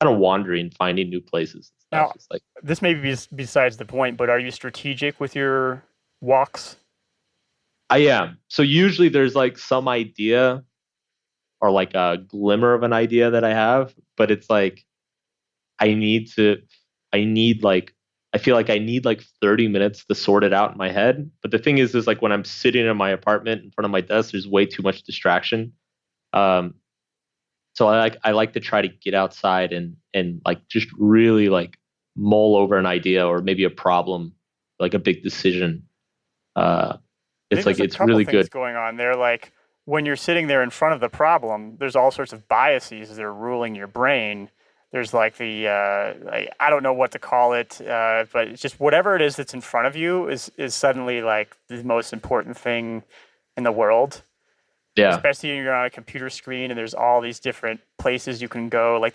kind of wandering, finding new places and stuff. Now, It's like this may be besides the point, but are you strategic with your walks? I am. So usually there's like some idea or like a glimmer of an idea that I have, but it's like I need to, I need like, I feel like I need like 30 minutes to sort it out in my head. But the thing is like when I'm sitting in my apartment in front of my desk, there's way too much distraction. Um, so I like to try to get outside and like just really like mull over an idea or maybe a problem, like a big decision. Uh, I think it's like there's a it's couple really things good. going on there. Like when you're sitting there in front of the problem, there's all sorts of biases that are ruling your brain. There's like like, I don't know what to call it, but it's just whatever it is that's in front of you is suddenly like the most important thing in the world. Yeah, Especially when you're on a computer screen and there's all these different places you can go. Like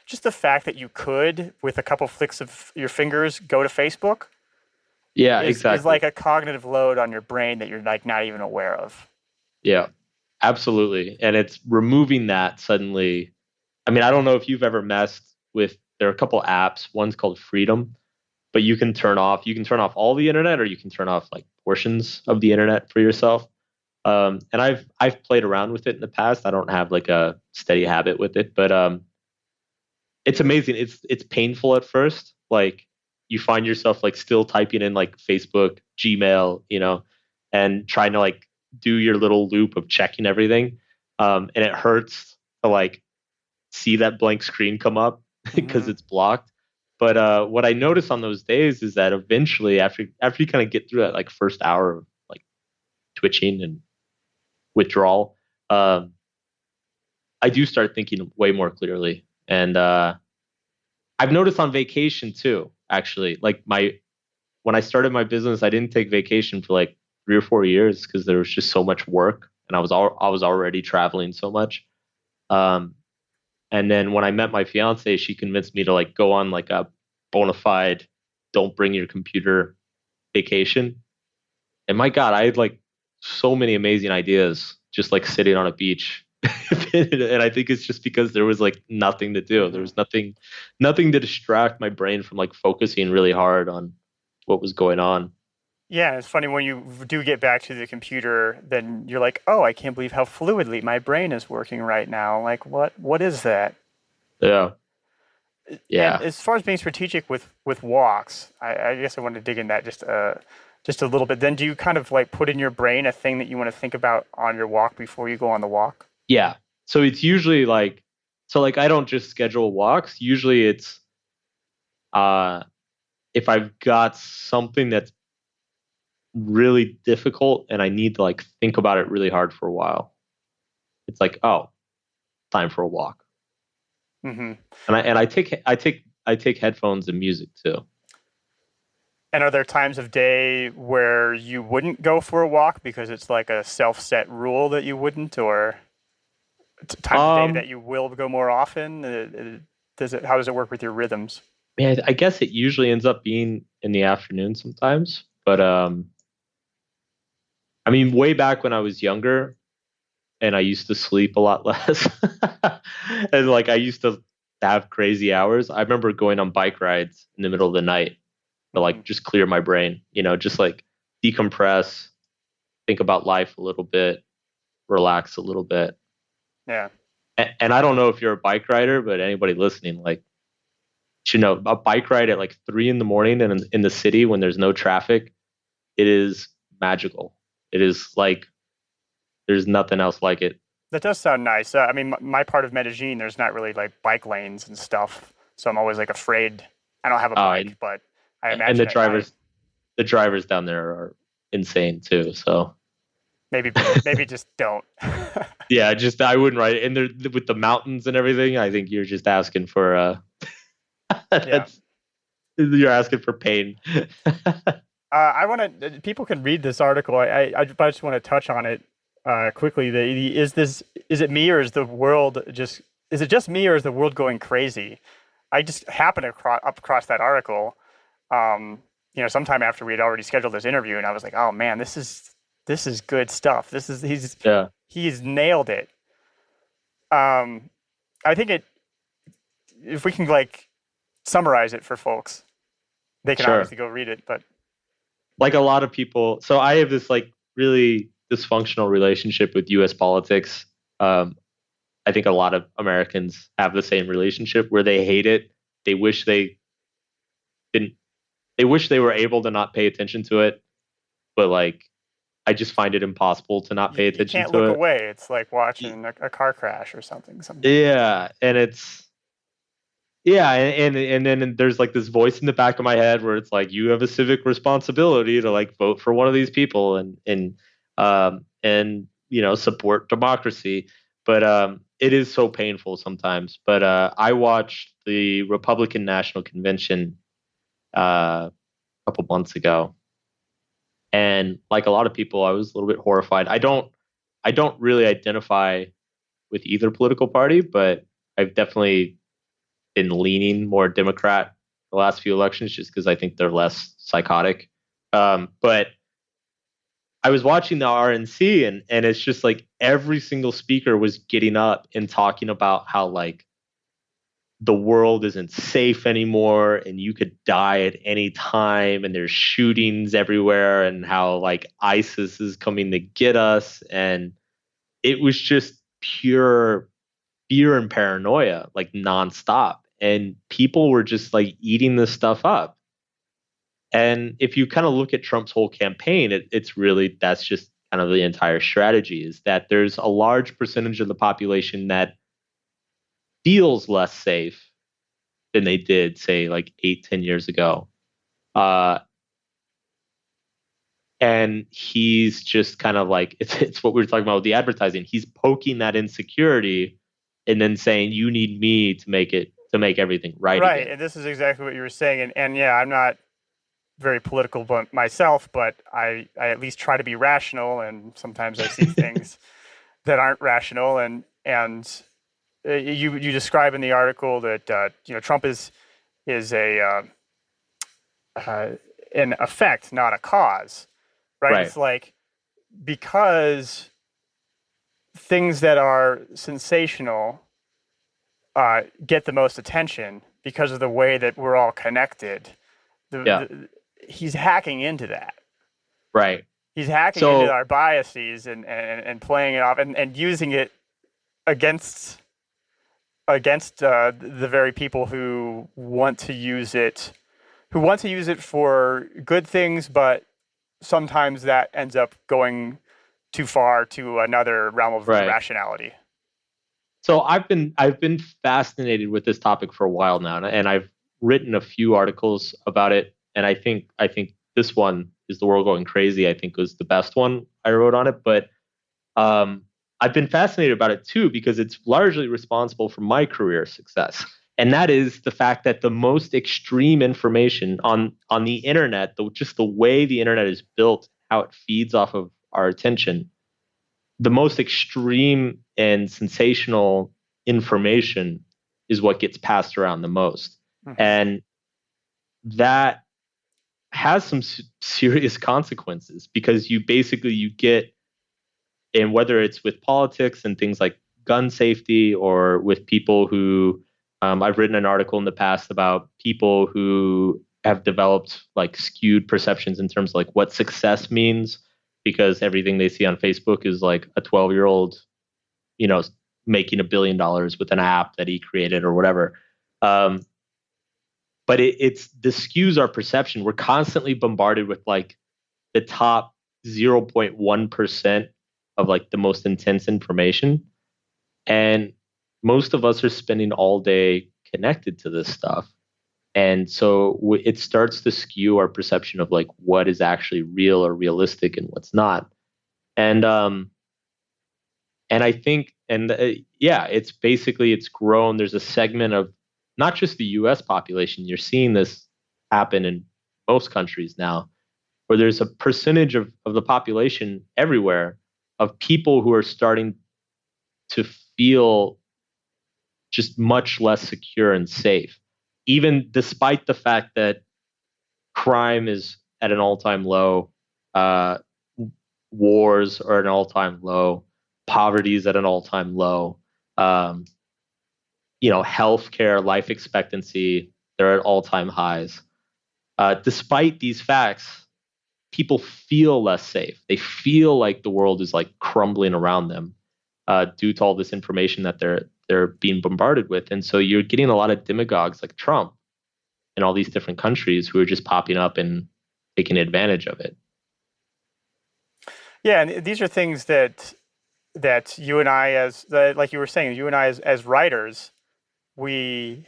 just the fact that you could, with a couple flicks of your fingers, go to Facebook yeah, is exactly. like a cognitive load on your brain that you're like not even aware of. Yeah, absolutely. And it's removing that suddenly. I mean, I don't know if you've ever messed with, there are a couple apps. One's called Freedom, but you can turn off all the internet or you can turn off like portions of the internet for yourself. And I've played around with it in the past. I don't have like a steady habit with it, but it's amazing. It's painful at first. Like you find yourself like still typing in like Facebook, Gmail, you know, and trying to like do your little loop of checking everything. And it hurts to like see that blank screen come up because Hmm. it's blocked. But what I notice on those days is that eventually, after you kind of get through that like first hour of like twitching and withdrawal, um, I do start thinking way more clearly. And I've noticed on vacation too. Actually, like my when I started my business, I didn't take vacation for like 3 or 4 years because there was just so much work, and I was already traveling so much. Um, And then when I met my fiance, she convinced me to like go on like a bona fide don't bring your computer vacation. And my God, I had like so many amazing ideas just like sitting on a beach. And I think it's just because there was like nothing to do. There Hmm. was nothing to distract my brain from like focusing really hard on what was going on. Yeah, it's funny when you do get back to the computer, then you're like, "Oh, I can't believe how fluidly my brain is working right now." Like, what is that? Yeah. And Yeah. as far as being strategic with walks, I guess I want to dig in that just a little bit. Then do you kind of like put in your brain a thing that you want to think about on your walk before you go on the walk? Yeah. So it's usually like so like I don't just schedule walks. Usually it's uh if I've got something that's really difficult and I need to like think about it really hard for a while, it's like, oh, time for a walk. Hmm. And I take headphones and music too. And are there times of day where you wouldn't go for a walk because it's like a self-set rule that you wouldn't, or times of day that Um, you will go more often? Does it, how does it work with your rhythms? Man, I guess it usually ends up being in the afternoon sometimes, but I mean, way back when I was younger and I used to sleep a lot less, and like I used to have crazy hours. I remember going on bike rides in the middle of the night to Hmm. like just clear my brain, just like decompress, think about life a little bit, relax a little bit. Yeah. And I don't know if you're a bike rider, but anybody listening, like, a bike ride at like 3 in the morning and in the city when there's no traffic, it is magical. It is like there's nothing else like it. That does sound nice. I mean, my part of Medellin, there's not really like bike lanes and stuff, so I'm always like afraid. I don't have a bike, And but I and imagine at night, the drivers down there are insane too. So maybe just don't. yeah, just I wouldn't ride it. And there with the mountains and everything, I think you're just asking for Yeah. that's you're asking for pain. I want to. People can read this article. I just want to touch on it quickly. Is it me or is the world just is it just me or is the world going crazy? I just happened to up across that article, sometime after we had already scheduled this interview, and I was like, oh man, this is good stuff. Yeah, He's nailed it. Um, I think if we can like summarize it for folks, they can sure. obviously go read it, but Like a lot of people, so I have this like really dysfunctional relationship with US politics. Um, I think a lot of Americans have the same relationship where they hate it. They wish they didn't, they wish they were able to not pay attention to it, but like I just find it impossible to not pay you attention can't to look it. away. It's like watching a car crash or something sometimes. Yeah, and it's yeah, and then there's like this voice in the back of my head where it's like you have a civic responsibility to like vote for one of these people and support democracy. But it is so painful sometimes. But I watched the Republican National Convention a couple months ago, and like a lot of people, I was a little bit horrified. I don't really identify with either political party, but I've definitely been leaning more Democrat the last few elections just because I think they're less psychotic. But I was watching the RNC and it's just like every single speaker was getting up and talking about how like the world isn't safe anymore and you could die at any time and there's shootings everywhere and how like ISIS is coming to get us. And it was just pure fear and paranoia, like nonstop. And people were just like eating this stuff up. And if you kind of look at Trump's whole campaign, it's really that's just kind of the entire strategy is that there's a large percentage of the population that feels less safe than they did, say, like 8, 10 years ago. Uh, and he's just kind of like it's what we were talking about with the advertising. He's poking that insecurity and then saying, "You need me to make everything right Right, again." and this is exactly what you were saying. And yeah, I'm not very political but myself, but I at least try to be rational, and sometimes I see things that aren't rational. And you describe in the article that Trump is uh, an effect, not a cause, right? Right. It's like because things that are sensational get the most attention because of the way that we're all connected. Yeah. He's hacking into that. Right. He's hacking into So our biases and playing it off and using it against the very people who want to use it for good things, but sometimes that ends up going too far to another realm of right. irrationality. So I've been fascinated with this topic for a while now, and I've written a few articles about it. And I think this one is the world going crazy. I think was the best one I wrote on it. But um, I've been fascinated about it too because it's largely responsible for my career success. And that is the fact that the most extreme information on the internet, just the way the internet is built, how it feeds off of our attention, the most extreme and sensational information is what gets passed around the most. Hmm. And that has some serious consequences because you get, and whether it's with politics and things like gun safety or with people who, I've written an article in the past about people who have developed like skewed perceptions in terms of like what success means because everything they see on Facebook is like a 12-year-old, you know, making $1 billion with an app that he created or whatever. Um, but it's this skews our perception. We're constantly bombarded with like the top 0.1% of like the most intense information. And most of us are spending all day connected to this stuff. And so it starts to skew our perception of like what is actually real or realistic and what's not. And I think, and yeah, it's basically it's grown. There's a segment of not just the U.S. population. You're seeing this happen in most countries now, where there's a percentage of the population everywhere of people who are starting to feel just much less secure and safe, even despite the fact that crime is at an all-time low, uh, wars are at an all-time low, poverty is at an all-time low, um, healthcare, life expectancy, they're at all-time highs. Despite these facts, people feel less safe. They feel like the world is like crumbling around them due to all this information that they're being bombarded with. And so you're getting a lot of demagogues like Trump in all these different countries who are just popping up and taking advantage of it. Yeah, and these are things that you and I, like you were saying, you and I as writers, we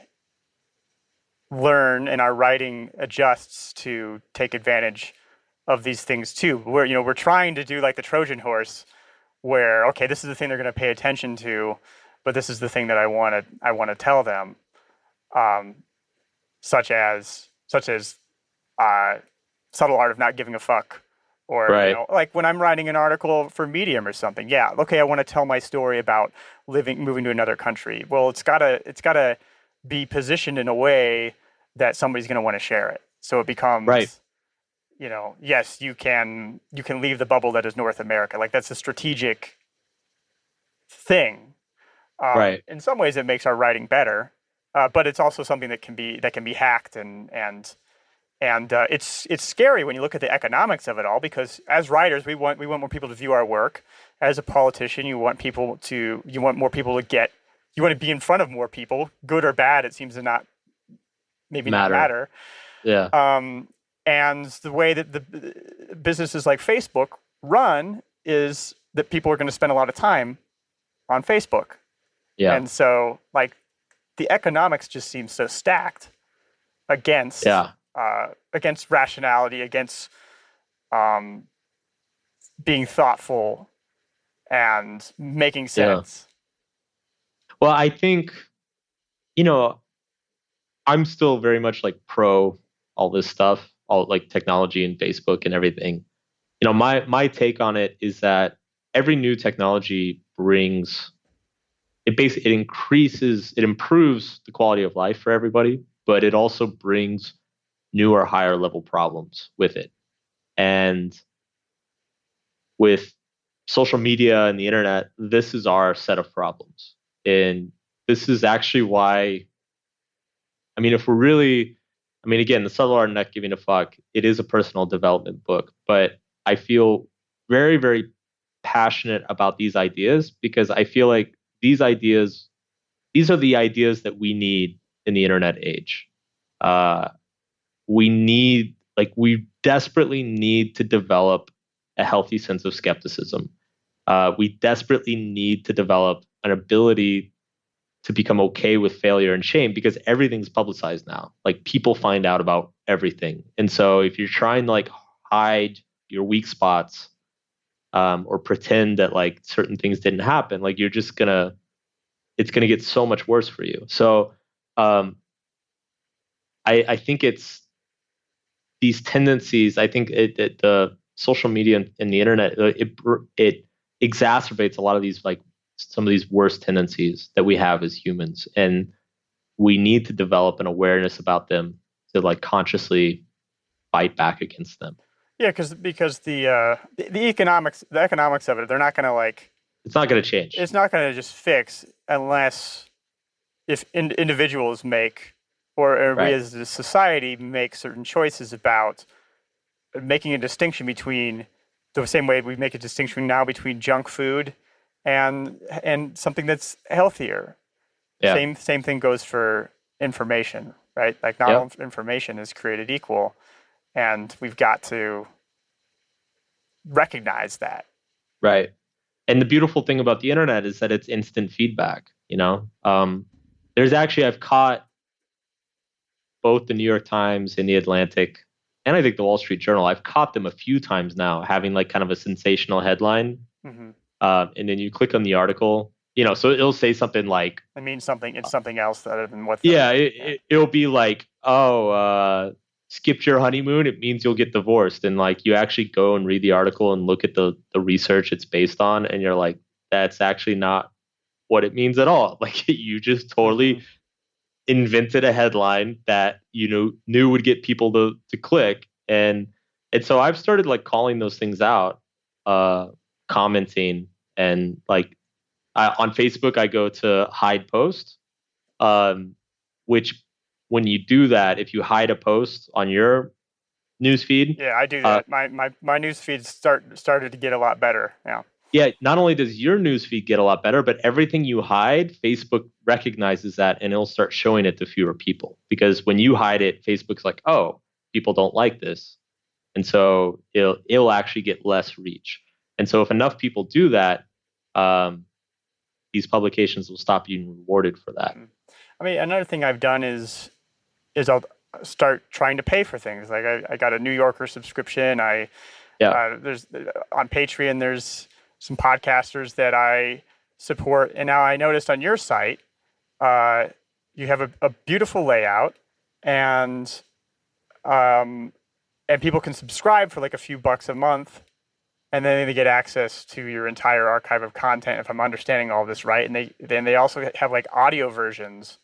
learn and our writing adjusts to take advantage of these things too. We're trying to do like the Trojan horse, where okay, this is the thing they're going to pay attention to, but this is the thing that I want to tell them, um, such as uh, subtle art of not giving a fuck, or Right. like when I'm writing an article for Medium or something. Yeah, okay, I want to tell my story about moving to another country. Well, it's gotta be positioned in a way that somebody's going to want to share it. So it Right. becomes, yes, you can leave the bubble that is North America. Like that's a strategic thing. Right. In some ways, it makes our writing better, but it's also something that can be hacked, and it's scary when you look at the economics of it all. Because as writers, we want more people to view our work. As a politician, you want more people to get. You want to be in front of more people, good or bad. It seems to not maybe not Matter. matter. Yeah. Um, and the way that the businesses like Facebook run is that people are going to spend a lot of time on Facebook. Yeah. And so, like, the economics just seem so stacked against Yeah. against rationality, against um, being thoughtful and making Yeah. sense. Well, I think, you know, I'm still very much like pro all this stuff, all like technology and Facebook and everything. My take on it is that every new technology brings it improves the quality of life for everybody, but it also brings newer, higher level problems with it. And with social media and the internet, this is our set of problems. And this is actually why, I mean, if we're really, I mean, again, the subtle art of not giving a fuck, it is a personal development book, but I feel very, very passionate about these ideas because I feel like these ideas, these are the ideas that we need in the internet age. Uh, we desperately need to develop a healthy sense of skepticism. We desperately need to develop an ability to become okay with failure and shame because everything's publicized now. Like people find out about everything. And so if you're trying to like hide your weak spots, or pretend that like certain things didn't happen, like it's gonna get so much worse for you. So Um, I think it's these tendencies. I think the social media and the internet it exacerbates a lot of these like some of these worst tendencies that we have as humans, and we need to develop an awareness about them to like consciously fight back against them. Yeah, because the economics of it, they're not gonna like It's not going to change. it's not gonna just fix unless if individuals make or we Right. as a society make certain choices about making a distinction between the same way we make a distinction now between junk food and something that's healthier. Yeah. Same thing goes for information, right? Like not all Yep. information is created equal, and we've got to recognize that. Right. And the beautiful thing about the internet is that it's instant feedback, you know? There's actually, I've caught both the New York Times and the Atlantic, and I think the Wall Street Journal, I've caught them a few times now having like kind of a sensational headline. Mm-hmm. And then you click on the article, so it'll say something like, It means something. It's something else other than what the yeah, yeah. it'll be like, oh, skipped your honeymoon, it means you'll get divorced. And like you actually go and read the article and look at the research it's based on, and you're like, that's actually not what it means at all. Like you just Mm-hmm. totally invented a headline that knew would get people to click. And so I've started like calling those things out, uh commenting, and like on Facebook I go to hide post, um which when you do that, if you hide a post on your newsfeed, Yeah, I do uh that. My news feeds started to get a lot better. Yeah. yeah, not only does your newsfeed get a lot better, but everything you hide, Facebook recognizes that and it'll start showing it to fewer people. Because when you hide it, Facebook's like, oh, people don't like this. And so it'll actually get less reach. And so if enough people do that, um, these publications will stop being rewarded for that. Mm-hmm. I mean, another thing I've done is I'll start trying to pay for things. Like I got a New Yorker subscription. I Yeah. there's on Patreon there's some podcasters that I support, and now I noticed on your site uh, you have a beautiful layout, and um, and people can subscribe for like a few bucks a month, and then they get access to your entire archive of content. If I'm understanding all this right, and they also have like audio versions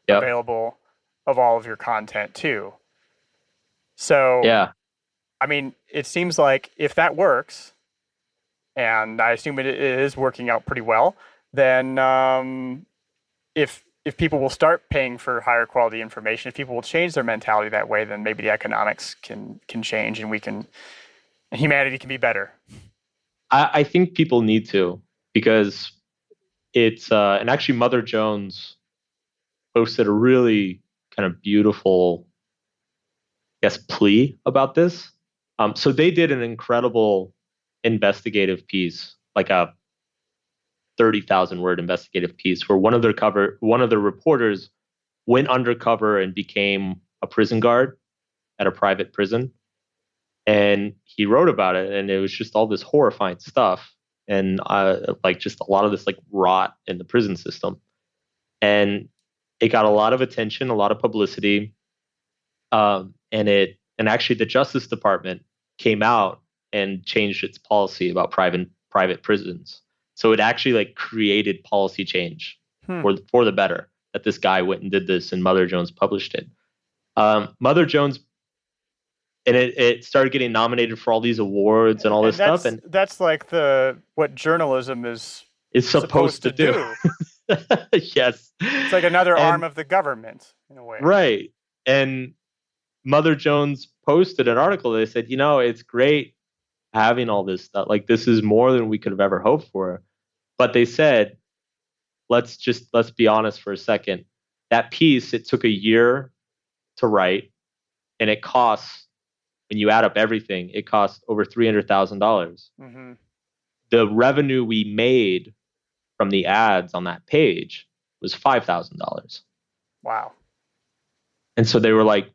Yep. available of all of your content too. So, Yeah. I mean, it seems like if that works, and I assume it is working out pretty well, then if people will start paying for higher quality information, if people will change their mentality that way, then maybe the economics can change, and humanity can be better. I think people need to, because it's and actually Mother Jones posted a really kind of beautiful, I guess, plea about this. So they did an incredible investigative piece, like a 30,000 word investigative piece, where one of the reporters went undercover and became a prison guard at a private prison, and he wrote about it, and it was just all this horrifying stuff, and like just a lot of this like rot in the prison system, and it got a lot of attention, a lot of publicity. And actually the Justice Department came out and changed its policy about private prisons. So it actually like created policy change Hmm. for the better, that this guy went and did this, and Mother Jones published it. Mother Jones, and it started getting nominated for all these awards and all this And stuff, and that's like the what journalism is it's supposed supposed to to do. do. Yes. It's like another arm And of the government in a way. right. And Mother Jones posted an article that said, it's great having all this stuff. Like this is more than we could have ever hoped for. But they said, let's be honest for a second. That piece, it took a year to write, and it costs, when you add up everything, it cost over $300,000. Mm-hmm. The revenue we made from the ads on that page was $5,000. Wow. And so they were like,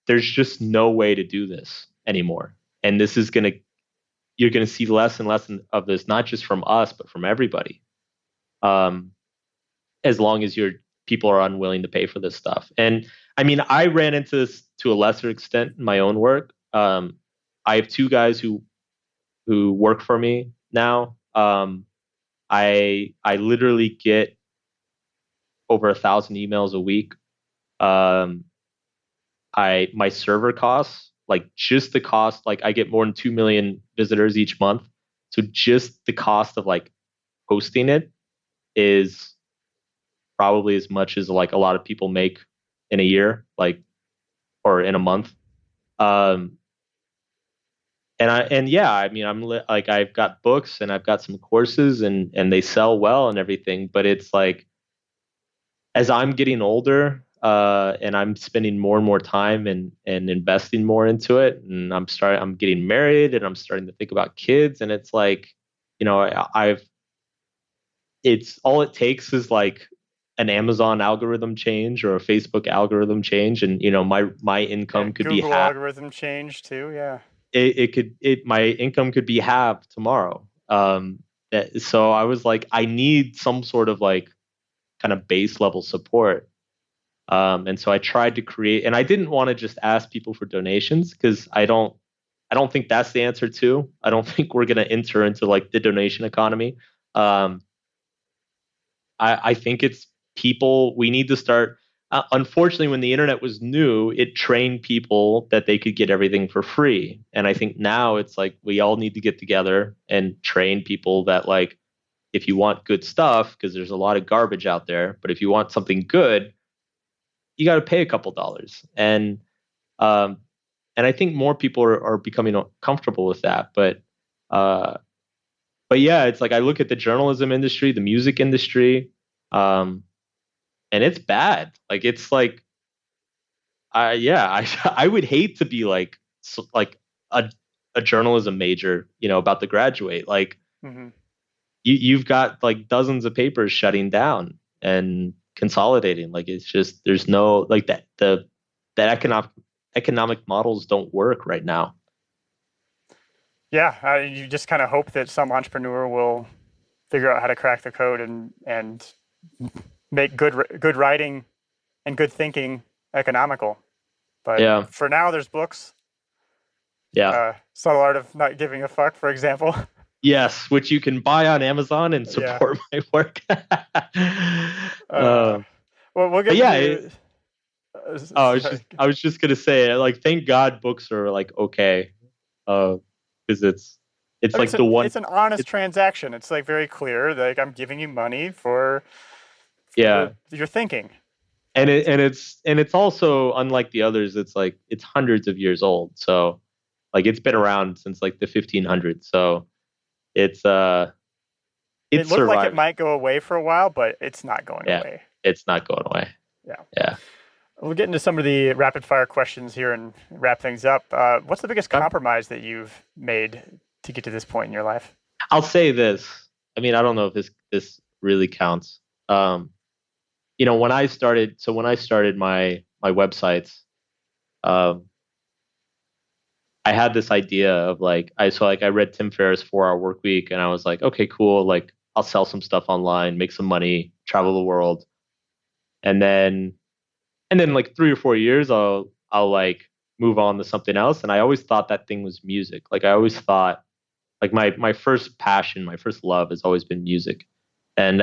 there's just no way to do this anymore. And this is you're going to see less and less of this, not just from us, but from everybody. As long as you're people are unwilling to pay for this stuff. And I mean, I ran into this to a lesser extent in my own work. I have two guys who work for me now. I literally get over 1,000 emails a week. Um, I my server costs, like just the cost, like I get more than 2 million visitors each month. So just the cost of like hosting it is probably as much as like a lot of people make in a year, like or in a Hmm. month. Um, and yeah, I mean, like I've got books and I've got some courses and they sell well and everything, but it's like as I'm getting older, and I'm spending more and more time and investing more into it, and I'm getting married and I'm starting to think about kids, and it's like, I've it's all it takes is like an Amazon algorithm change or a Facebook algorithm change, and my Yeah, income could be Google half. algorithm change too. Yeah. My income could be halved tomorrow. So I was like, I need some sort of like kind of base level support. And so I tried to create, and I didn't want to just ask people for donations because I don't think that's the answer too. I don't think we're going to enter into like the donation economy. Um, I think it's people, we need to start. Unfortunately, when the internet was new, it trained people that they could get everything for free. And I think now it's like we all need to get together and train people that, like, if you want good stuff, because there's a lot of garbage out there, but if you want something good, you got to pay a couple dollars. Um, and I think more people are becoming comfortable with that. Uh, but yeah, it's like I look at the journalism industry, the music industry, um, and it's bad. Like it's like, yeah, I would hate to be like like a a journalism major, about to graduate. Like Hmm. you've got like dozens of papers shutting down and consolidating. Like it's just there's no like that economic models don't work right now. Yeah, you just kind of hope that some entrepreneur will figure out how to crack the code and make good writing and good thinking economical. But Yeah, for now, there's books. yeah. Subtle Art of Not Giving a Fuck, for example. Yes, which you can buy on Amazon and Yeah. support my work. Uh, well, we'll But get yeah, into. Sorry. I was just gonna say, like, thank God books are like okay, uh, because I it's mean, like the one, it's an honest it's transaction. It's like very clear. Like I'm giving you money for yeah, your thinking, and and it's also unlike the others. It's like it's hundreds of years old, so like it's been around since like the 1500s. So it's it it's looked like it survived. might go away for a while, but it's not going Yeah, away. it's not going away. Yeah. Yeah. We'll get into some of the rapid fire questions here and wrap things up. What's the biggest Okay. compromise that you've made to get to this point in your life? I'll say this. I mean, I don't know if this really counts. Um, when I started my websites, um, I had this idea of like I read Tim Ferriss' 4 Hour Work Week, and I was like, okay, cool. Like I'll sell some stuff online, make some money, travel the world, and then like 3 or 4 years, I'll like move on to something else. And I always thought that thing was music. Like I always thought like my first passion, my first love has always been music, and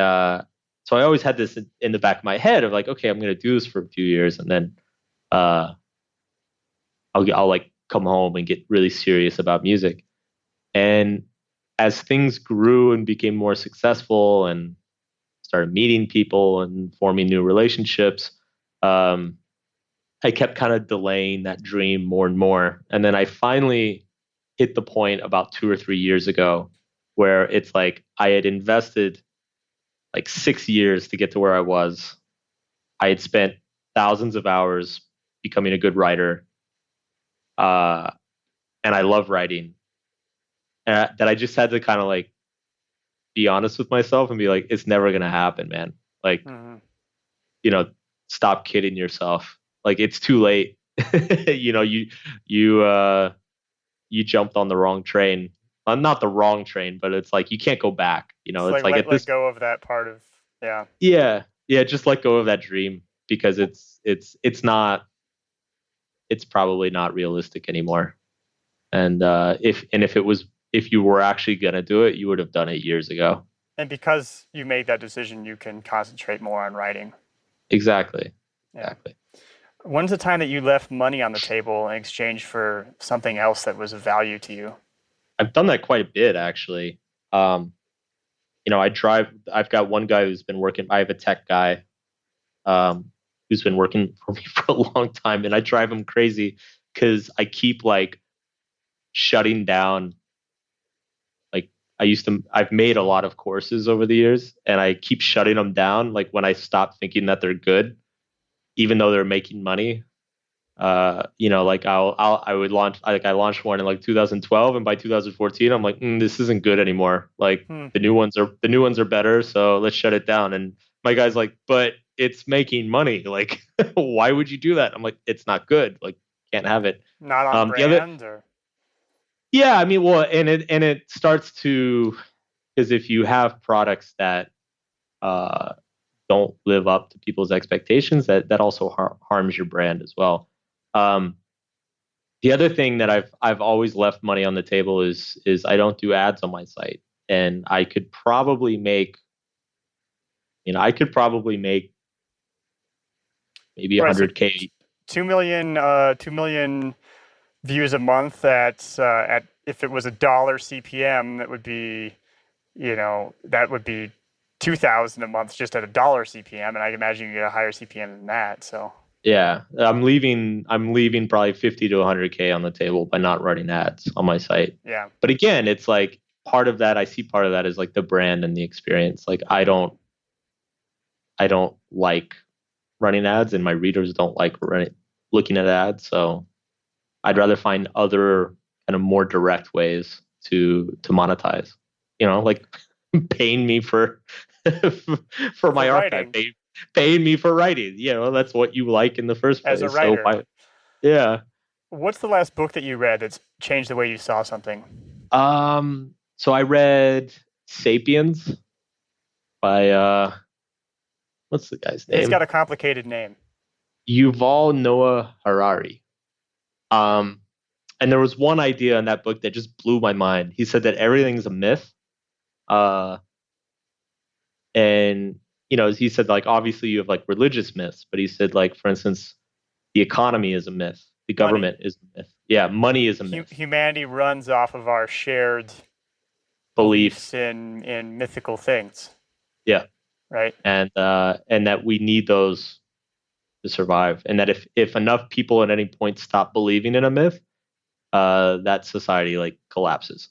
so I always had this in the back of my head of like, okay, I'm gonna do this for a few years, and then uh, I'll like come home and get really serious about music. And as things grew and became more successful and started meeting people and forming new relationships, um, I kept kind of delaying that dream more and more. And then I finally hit the point about 2 or 3 years ago where it's like I had invested like 6 years to get to where I was. I had spent thousands of hours becoming a good writer, uh, and I love writing. That I just had to kind of like be honest with myself and be like, it's never gonna happen, man. Like, Hmm. you know, stop kidding yourself. Like it's too late. you know, you you jumped on the wrong train. Not the wrong train, but it's like you can't go back. It's It's like like at let this, go of that part of yeah. yeah. yeah, just let go of that dream because it's not it's probably not realistic anymore. And if you were actually gonna do it, you would have done it years ago. And because you made that decision, you can concentrate more on writing. Exactly. Yeah. Exactly. When's the time that you left money on the table in exchange for something else that was of value to you? I've done that quite a bit actually. Um, I've got one guy who's been working, I have a tech guy who's been working for me for a long time, and I drive him crazy because I keep like shutting down. Like I've made a lot of courses over the years, and I keep shutting them down. Like when I stop thinking that they're good, even though they're making money. Like I would launch, like I launched one in like 2012, and by 2014, I'm like, this isn't good anymore. Like Hmm. the new ones are better, so let's shut it down. And my guy's like, but it's making money. Like, why would you do that? I'm like, it's not good. Like, can't have it. Not on The other, brand or yeah, I mean, well, and it starts to because if you have products that uh don't live up to people's expectations, that also harms your brand as well. Um, The other thing that I've always left money on the table is I don't do ads on my site, and I could probably make maybe right. So 100K. 2 million views a month at if it was $1 CPM, that would be that would be 2,000 a month just at $1 CPM, and I can imagine you get a higher CPM than that. So Yeah, I'm leaving probably 50 to 100K on the table by not running ads on my site. yeah, But again, it's like part of that I see part of that is like the brand and the experience. Like I don't like running ads, and my readers don't like looking at ads, so I'd rather find other kind of more direct ways to monetize. Like paying me for for for my archive, writing paying me for writing. That's what you like in the first as a place. So writer. yeah. What's the last book that you read that's changed the way you saw something? So I read *Sapiens* by what's the guy's He's got name? a complicated name. Yuval Noah Harari. Um, and there was one idea in that book that just blew my mind. He said that everything's a myth. Uh, and he said like obviously you have like religious myths, but he said like for instance, the economy is a myth, the Money. government is a myth, yeah, money is a myth, Humanity runs off of our shared beliefs beliefs, in mythical things, yeah, right? and that we need those to survive, and that if enough people at any point stop believing in a myth, that society like collapses.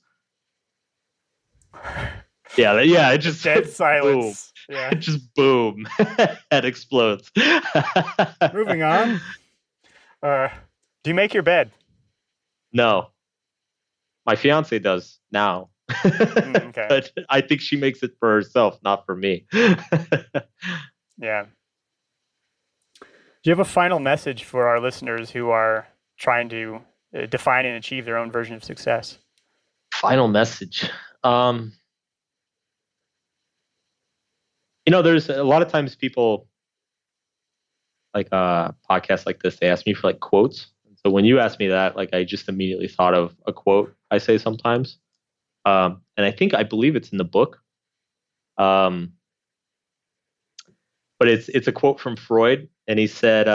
Yeah, yeah, it just Dead boom, silence. Yeah. it just boom, it explodes. Moving on. Uh, do you make your bed? No, my fiance does now, Okay. but I think she makes it for herself, not for me. Yeah. Do you have a final message for our listeners who are trying to define and achieve their own version of success? Final message. Um, there's a lot of times people like podcasts like this, they ask me for like quotes. So when you asked me that, like I just immediately thought of a quote I say sometimes. And I believe it's in the book. Um, but it's a quote from Freud, and he said,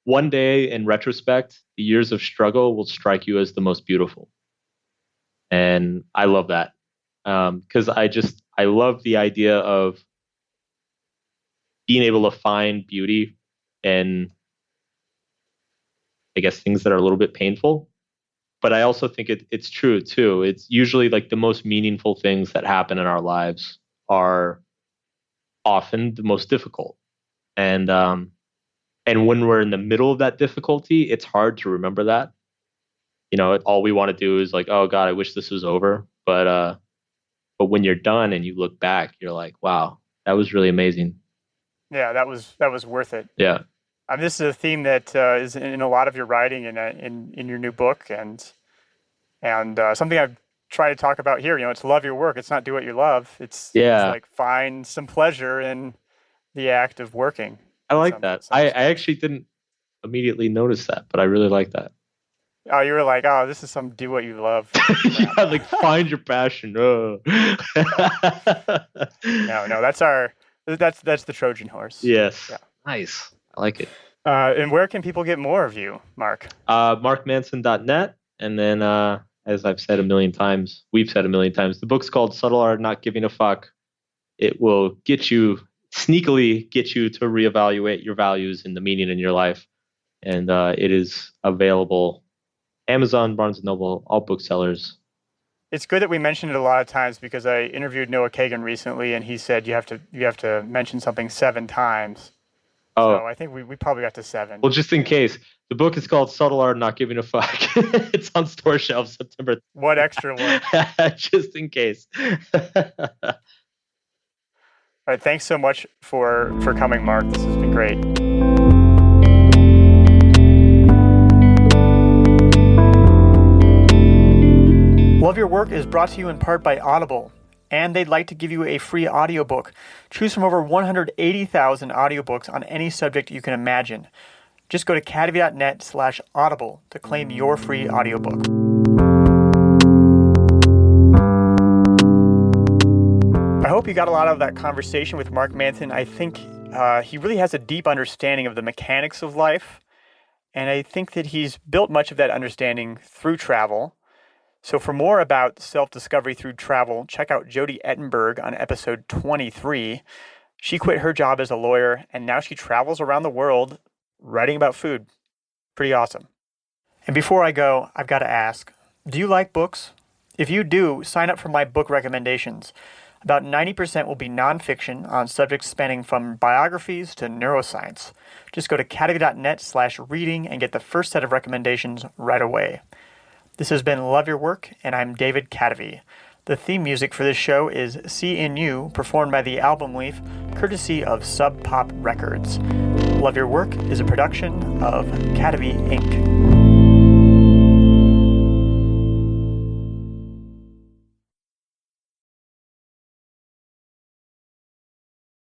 "One day, in retrospect, the years of struggle will strike you as the most beautiful." And I love that because I love the idea of being able to find beauty in, I guess, things that are a little bit painful. But I also think it's true too. It's usually like the most meaningful things that happen in our lives are often the most difficult. And when we're in the middle of that difficulty, it's hard to remember that. All we want to do is like, oh God, I wish this was over. But when you're done and you look back, you're like, wow, that was really amazing. Yeah, that was worth it. Yeah. This is a theme that is in a lot of your writing and in your new book, and something I've tried to talk about here. It's love your work. It's not do what you love. It's Yeah. like find some pleasure in the act of working. I in like some that. I respects. actually didn't immediately notice that, but I really like that. Oh, you were like, oh, this is some do what you love crap. Yeah, like find your passion. Oh. No, that's the Trojan horse. Yes. Yeah. Nice. I like it. And where can people get more of you, Mark? Markmanson.net. And then, as I've said a million times, we've said a million times, the book's called Subtle Art of Not Giving a Fuck. It will sneakily get you to reevaluate your values and the meaning in your life. And it is available Amazon, Barnes & Noble, all booksellers. It's good that we mentioned it a lot of times because I interviewed Noah Kagan recently, and he said you have to mention something 7 times. Oh, So I think we probably got to 7. well, just in case, the book is called Subtle Art of Not Giving a Fuck. It's on store shelves September. What extra one? Just in case. All right, thanks so much for coming, Mark. This has been great. Love Your Work is brought to you in part by Audible, and they'd like to give you a free audiobook. Choose from over 180,000 audiobooks on any subject you can imagine. Just go to cadavy.net/audible to claim your free audiobook. I hope you got a lot out of that conversation with Mark Manson. I think he really has a deep understanding of the mechanics of life, and I think that he's built much of that understanding through travel. So for more about self-discovery through travel, check out Jody Ettenberg on episode 23. She quit her job as a lawyer, and now she travels around the world writing about food. Pretty awesome. And before I go, I've got to ask, do you like books? If you do, sign up for my book recommendations. About 90% will be nonfiction on subjects spanning from biographies to neuroscience. Just go to cadavy.net/reading and get the first set of recommendations right away. This has been Love Your Work, and I'm David Cadavy. The theme music for this show is See in You, performed by the Album Leaf, courtesy of Sub Pop Records. Love Your Work is a production of Cadavy Inc.